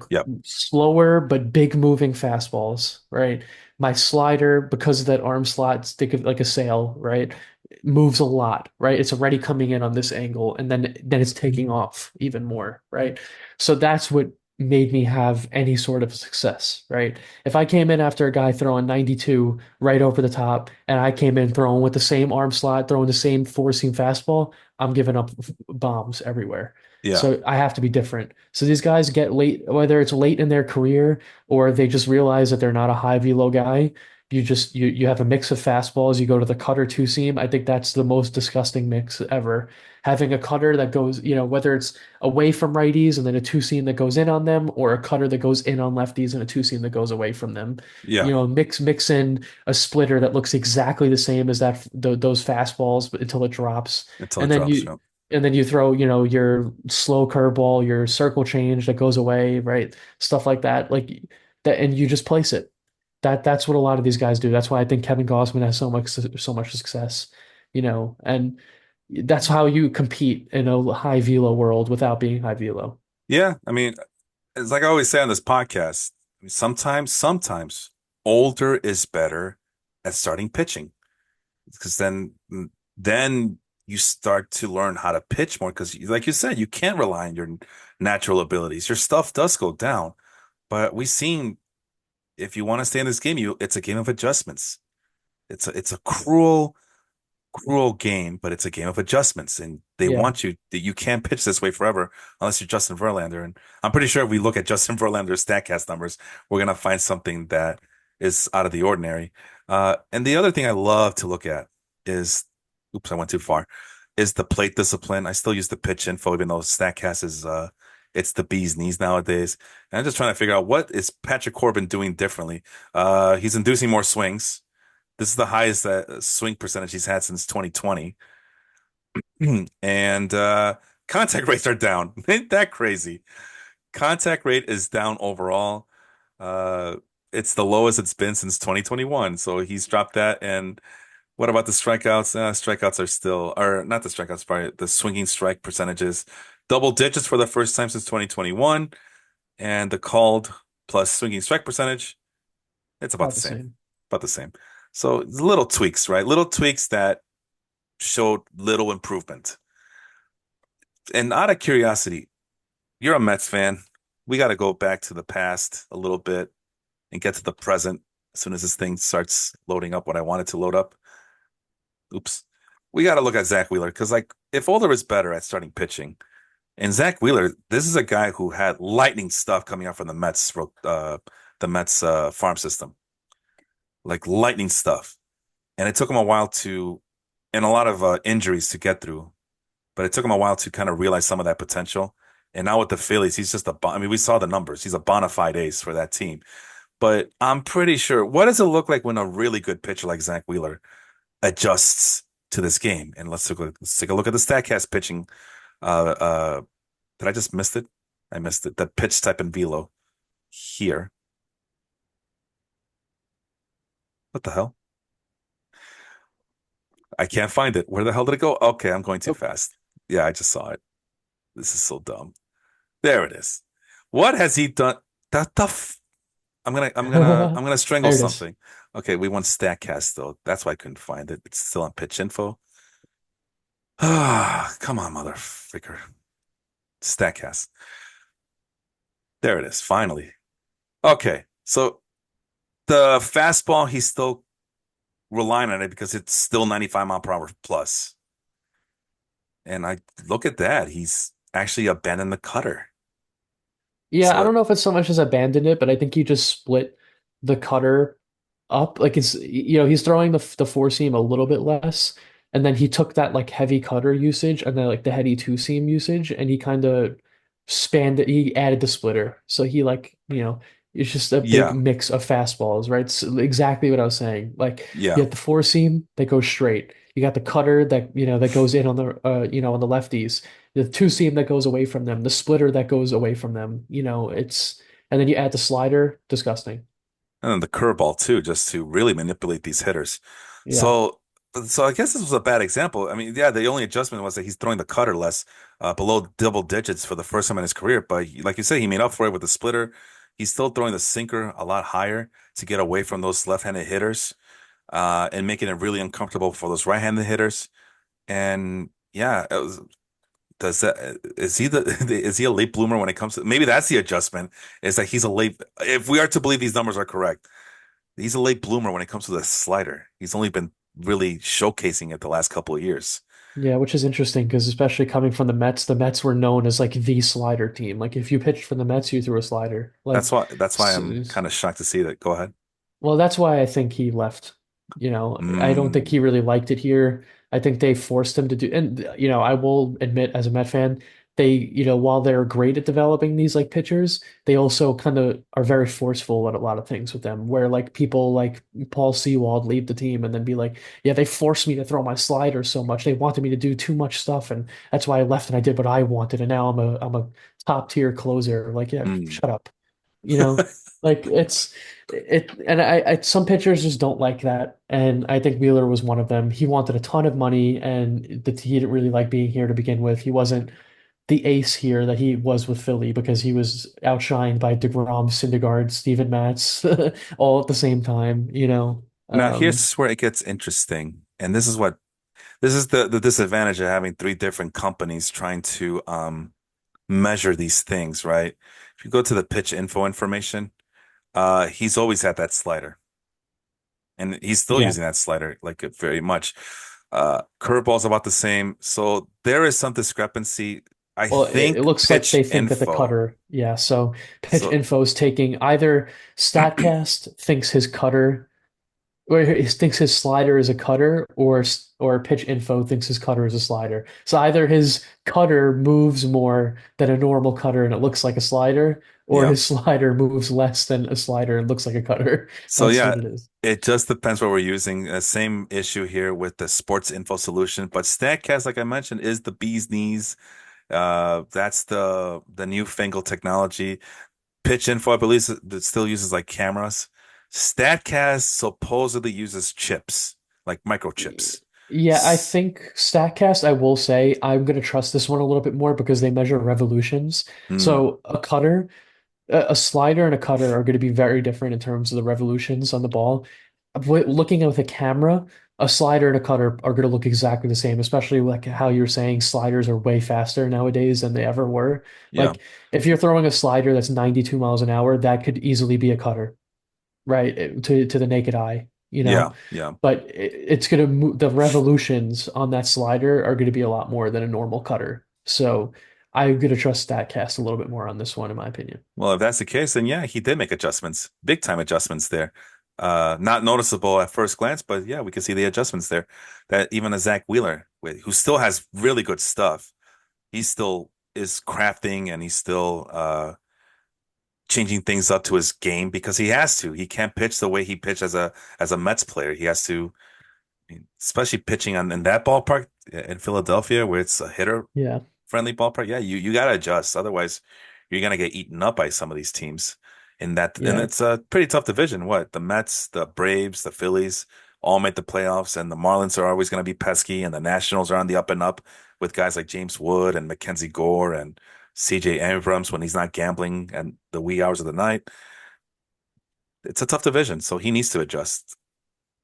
yep. slower but big moving fastballs, right? My slider, because of that arm slot, think of it like a sail, right? It moves a lot, right? It's already coming in on this angle, and then it's taking off even more, right? So that's what made me have any sort of success, right? If I came in after a guy throwing 92 right over the top, and I came in throwing with the same arm slot, throwing the same four seam fastball, I'm giving up bombs everywhere. Yeah. So I have to be different. So these guys get late, whether it's late in their career or they just realize that they're not a high velo guy. You have a mix of fastballs. You go to the cutter two seam. I think that's the most disgusting mix ever. Having a cutter that goes, whether it's away from righties and then a two seam that goes in on them, or a cutter that goes in on lefties and a two seam that goes away from them. Yeah. Mix in a splitter that looks exactly the same as those fastballs until it drops, Until it and then drops. you Yep. and then you throw your slow curveball, your circle change that goes away, right? Stuff like that, like that, and you just place it. That's what a lot of these guys do. That's why I think Kevin Gossman has so much success, and that's how you compete in a high velo world without being high velo. Yeah, I mean, it's like I always say on this podcast, I mean, sometimes older is better at starting pitching because then you start to learn how to pitch more because like you said, you can't rely on your natural abilities. Your stuff does go down, but we've seen if you want to stay in this game, it's a game of adjustments. It's a cruel game, but it's a game of adjustments, and they Yeah, want you that you can't pitch this way forever unless you're Justin Verlander. And I'm pretty sure if we look at Justin Verlander's Statcast numbers, we're gonna find something that is out of the ordinary. And the other thing I love to look at is, oops, I went too far, is the plate discipline. I still use the pitch info, even though Statcast is it's the bee's knees nowadays. And I'm just trying to figure out what is Patrick Corbin doing differently. He's inducing more swings. This is the highest swing percentage he's had since 2020. And contact rates are down. Ain't that crazy? Contact rate is down overall. Uh, it's the lowest it's been since 2021. So he's dropped that. And what about the strikeouts? Strikeouts are still, or not the strikeouts, probably the swinging strike percentages. Double digits for the first time since 2021. And the called plus swinging strike percentage, it's about about the the same. same. About the same. So little tweaks, right? Little tweaks that showed little improvement. And out of curiosity, you're a Mets fan. We got to go back to the past a little bit and get to the present as soon as this thing starts loading up what I want it to load up. Oops. We got to look at Zach Wheeler because, like, if Older is better at starting pitching, and Zach Wheeler, this is a guy who had lightning stuff coming out from the Mets farm system, like lightning stuff, and it took him a while to, and a lot of injuries to get through. But it took him a while to kind of realize some of that potential. And now with the Phillies, he's just I mean, we saw the numbers. He's a bona fide ace for that team. But I'm pretty sure, what does it look like when a really good pitcher like Zach Wheeler adjusts to this game? And let's take a look at the Statcast pitching. Uh, uh, did I just miss it? I missed it. The pitch type in velo here. What the hell? I can't find it. Where the hell did it go? Okay, I'm going too Oh, fast. Yeah, I just saw it. This is so dumb. There it is. What has he done? That the f I'm gonna strangle there it is. something. Okay, we want Statcast though. That's why I couldn't find it. It's still on pitch info. Ah, come on, mother fricker. Statcast. There it is, finally. Okay, so the fastball, he's still relying on it because it's still 95 mile per hour plus. And I look at that. He's actually abandoned the cutter. Yeah, I So don't know if it's so much as abandoned it, but I think you just split the cutter up. Like he's throwing the four seam a little bit less, and then he took that like heavy cutter usage and then like the heavy two seam usage, and he kind of spanned it. He added the splitter, so he like it's just a big yeah, mix of fastballs, right? So exactly what I was saying. Like you yeah. have the four seam that goes straight. You got the cutter that that goes in on the on the lefties, the two seam that goes away from them, the splitter that goes away from them. It's and then you add the slider, disgusting. And then the curveball too, just to really manipulate these hitters. Yeah. So, so I guess this was a bad example. I mean, yeah, the only adjustment was that he's throwing the cutter less, below double digits for the first time in his career. But like you say, he made up for it with the splitter. He's still throwing the sinker a lot higher to get away from those left-handed hitters, and making it really uncomfortable for those right-handed hitters. And yeah, does that is he the is he a late bloomer when it comes to maybe that's the adjustment is that he's a late if we are to believe these numbers are correct. He's a late bloomer when it comes to the slider. He's only been really showcasing it the last couple of years. Yeah, which is interesting because especially coming from the Mets were known as like the slider team. Like if you pitched for the Mets, you threw a slider. That's why I'm S- kind of shocked to see that. Go ahead. Well, that's why I think he left. I don't think Mm, he really liked it here. I think they forced him to do, and I will admit as a Met fan, while they're great at developing these like pitchers, they also kind of are very forceful at a lot of things with them, where like people like Paul Sewald leave the team and then be like, yeah, they forced me to throw my slider so much. They wanted me to do too much stuff, and that's why I left and I did what I wanted, and now I'm a top tier closer. Like, yeah, mm. shut up. you know, like and some pitchers just don't like that, and I think Wheeler was one of them. He wanted a ton of money, and he didn't really like being here to begin with. He wasn't the ace here that he was with Philly because he was outshined by DeGrom, Syndergaard, Steven Matz, all at the same time, you know. Now, here's where it gets interesting. And this is the disadvantage of having three different companies trying to measure these things, right? If you go to the pitch info information, he's always had that slider. And he's still Yeah. using that slider like very much. Curveball's about the same. So there is some discrepancy. I Well, it think looks like they pitch think that the info. cutter, yeah. So pitch So info is taking either Statcast thinks his cutter, or he thinks his slider is a cutter, or pitch info thinks his cutter is a slider. So either his cutter moves more than a normal cutter and it looks like a slider, or yeah. his slider moves less than a slider and looks like a cutter. So That's yeah, what it is. it just depends what we're using. Same issue here with the sports info solution, but StatCast, like I mentioned, is the bee's knees. That's the newfangled technology. Pitch info, I believe, that still uses like cameras. StatCast supposedly uses chips, like microchips. Yeah, I S- think Statcast, I will say, I'm going to trust this one a little bit more because they measure revolutions. mm, So a slider and a cutter are going to be very different in terms of the revolutions on the ball. Looking with a camera, a slider and a cutter are going to look exactly the same, especially like how you're saying sliders are way faster nowadays than they ever were. yeah, Like if you're throwing a slider that's 92 miles an hour, that could easily be a cutter, right? To the naked eye, you yeah, know. yeah. But it's going to move, the revolutions on that slider are going to be a lot more than a normal cutter. So I'm going to trust StatCast a little bit more on this one, in my opinion. Well, if that's the case, then yeah, he did make adjustments, big time adjustments there. Not noticeable at first glance, but yeah, we can see the adjustments there. That even a Zach Wheeler, who still has really good stuff, he still is crafting and he's still changing things up to his game because he has to. He can't pitch the way he pitched as a Mets player. He has to, especially pitching on in that ballpark in Philadelphia where it's a hitter Yeah. friendly ballpark. Yeah, you got to adjust. Otherwise, you're gonna get eaten up by some of these teams. And Yeah. it's a pretty tough division. What the Mets, the Braves, the Phillies all made the playoffs, and the Marlins are always gonna be pesky, and the Nationals are on the up and up with guys like James Wood and Mackenzie Gore and CJ Abrams when he's not gambling and the wee hours of the night. It's a tough division, so he needs to adjust.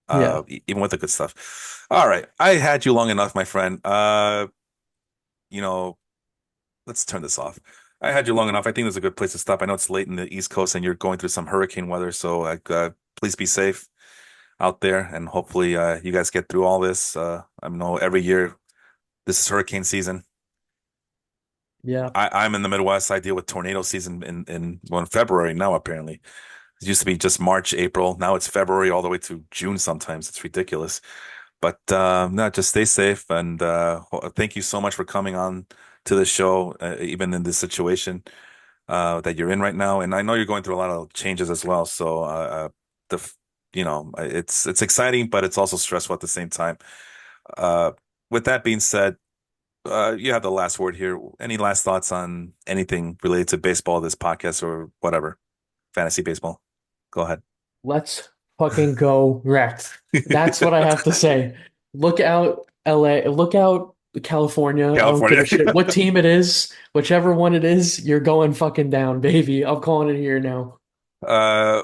Yeah. Even with the good stuff. All right, I had you long enough, my friend. You know, let's turn this off. I had you long enough. I think there's a good place to stop. I know it's late in the East Coast and you're going through some hurricane weather, so please be safe out there, and hopefully you guys get through all this. I know every year this is hurricane season. Yeah. I'm in the Midwest. I deal with tornado season in February now. Apparently, it used to be just March, April. Now it's February all the way to June. Sometimes it's ridiculous. But no, just stay safe and thank you so much for coming on to the show, even in this situation that you're in right now. And I know you're going through a lot of changes as well. So the f- it's exciting, but it's also stressful at the same time. Uh, with that being said, you have the last word here. Any last thoughts on anything related to baseball, this podcast, or whatever, fantasy baseball? Go ahead. Let's fucking go wrecked. That's what I have to say. Look out, LA. Look out, California. I don't give California. a shit what team it is. Whichever one it is, you're going fucking down, baby. I'm calling it here now. uh,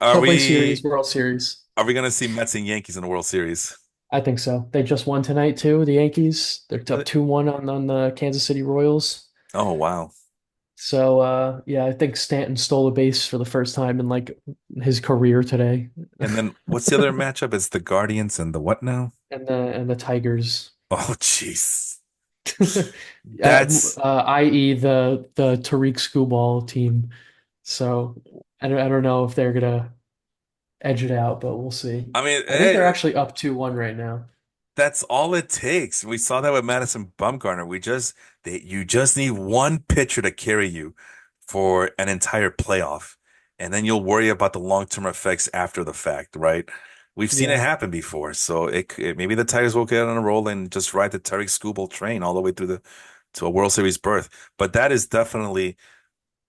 are Go play series, we? World Series. Are we going to see Mets and Yankees in the World Series? I think so. They just won tonight too, the Yankees. They're Uh, up 2-1 on the Kansas City Royals. Oh, wow. So yeah, I think Stanton stole a base for the first time in like his career today. And then what's the other matchup? It's the Guardians and the what now? And the Tigers. Oh, jeez. Uh, That's, i.e. the Tariq Skubal team. So I don't know if they're gonna edge it out, but we'll see. I mean, I think they're actually up 2-1 right now. that's all it takes. We saw that with Madison Bumgarner. You just need one pitcher to carry you for an entire playoff, and then you'll worry about the long-term effects after the fact, right? We've seen it Yeah. happen before, so maybe the Tigers will get on a roll and just ride the Tariq Skubal train all the way through the to a World Series berth. But that is definitely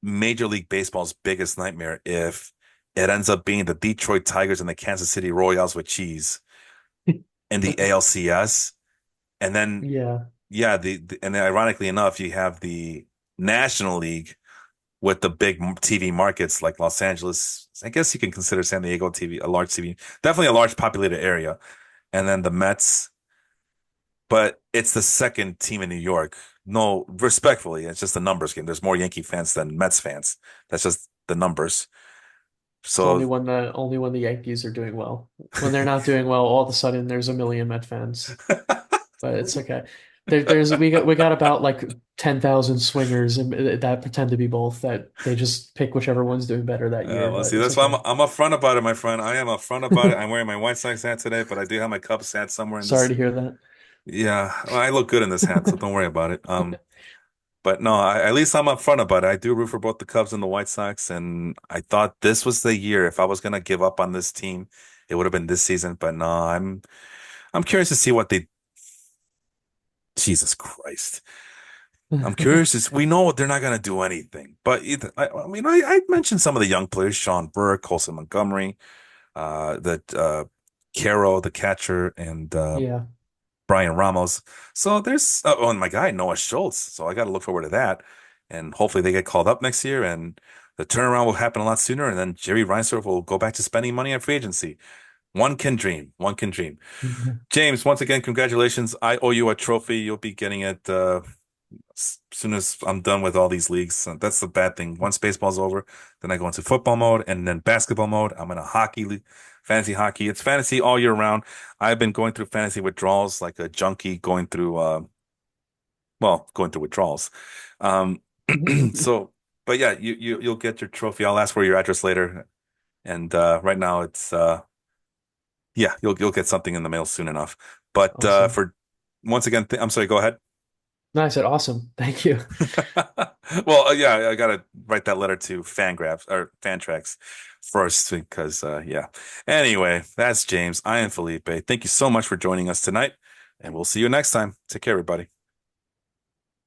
Major League Baseball's biggest nightmare if it ends up being the Detroit Tigers and the Kansas City Royals with cheese in the ALCS. And then, Yeah, yeah, and then ironically enough, you have the National League with the big TV markets like Los Angeles. I guess you can consider San Diego TV a large TV, definitely a large populated area. And then the Mets, but it's the second team in New York. No, respectfully, it's just a numbers game. There's more Yankee fans than Mets fans. That's just the numbers. it's only So, when the Yankees are doing well. When they're not doing well, all of a sudden there's a million Met fans. But it's okay. We got about like 10,000 swingers and that pretend to be both that they just pick whichever one's doing better that year, well, but see, it's that's why I'm okay. I'm upfront about it, my friend. I am upfront about it. I'm wearing my White Sox hat today, but I do have my Cubs hat somewhere in Sorry this. to hear that. Yeah, well, I look good in this hat, so don't worry about it. But no, at least I'm upfront about it. I do root for both the Cubs and the White Sox, and I thought this was the year. If I was gonna give up on this team, it would have been this season. But no, I'm curious to see what they. Jesus Christ. I'm curious. We know they're not going to do anything, but I mean, I mentioned some of the young players: Sean Burke, Colson Montgomery, that Caro, the catcher, and Yeah. Brian Ramos. So there's oh, and my guy Noah Schultz. So I got to look forward to that, and hopefully they get called up next year, and the turnaround will happen a lot sooner, and then Jerry Reinsdorf will go back to spending money on free agency. One can dream. One can dream. James, once again, congratulations. I owe you a trophy. You'll be getting it. As soon as I'm done with all these leagues. So that's the bad thing. Once baseball's over, then I go into football mode and then basketball mode. I'm in a hockey league, fantasy hockey. It's fantasy all year round. I've been going through fantasy withdrawals like a junkie going through, going through withdrawals. Um, so, but yeah, you'll get your trophy. I'll ask for your address later. And right now it's yeah, you'll get something in the mail soon enough. But Awesome. for once again, I'm sorry, go ahead. No, I said awesome. Thank you. Well, yeah, I gotta write that letter to Fangraphs or Fantrax first because, yeah. Anyway, that's James. I am Felipe. Thank you so much for joining us tonight, and we'll see you next time. Take care, everybody.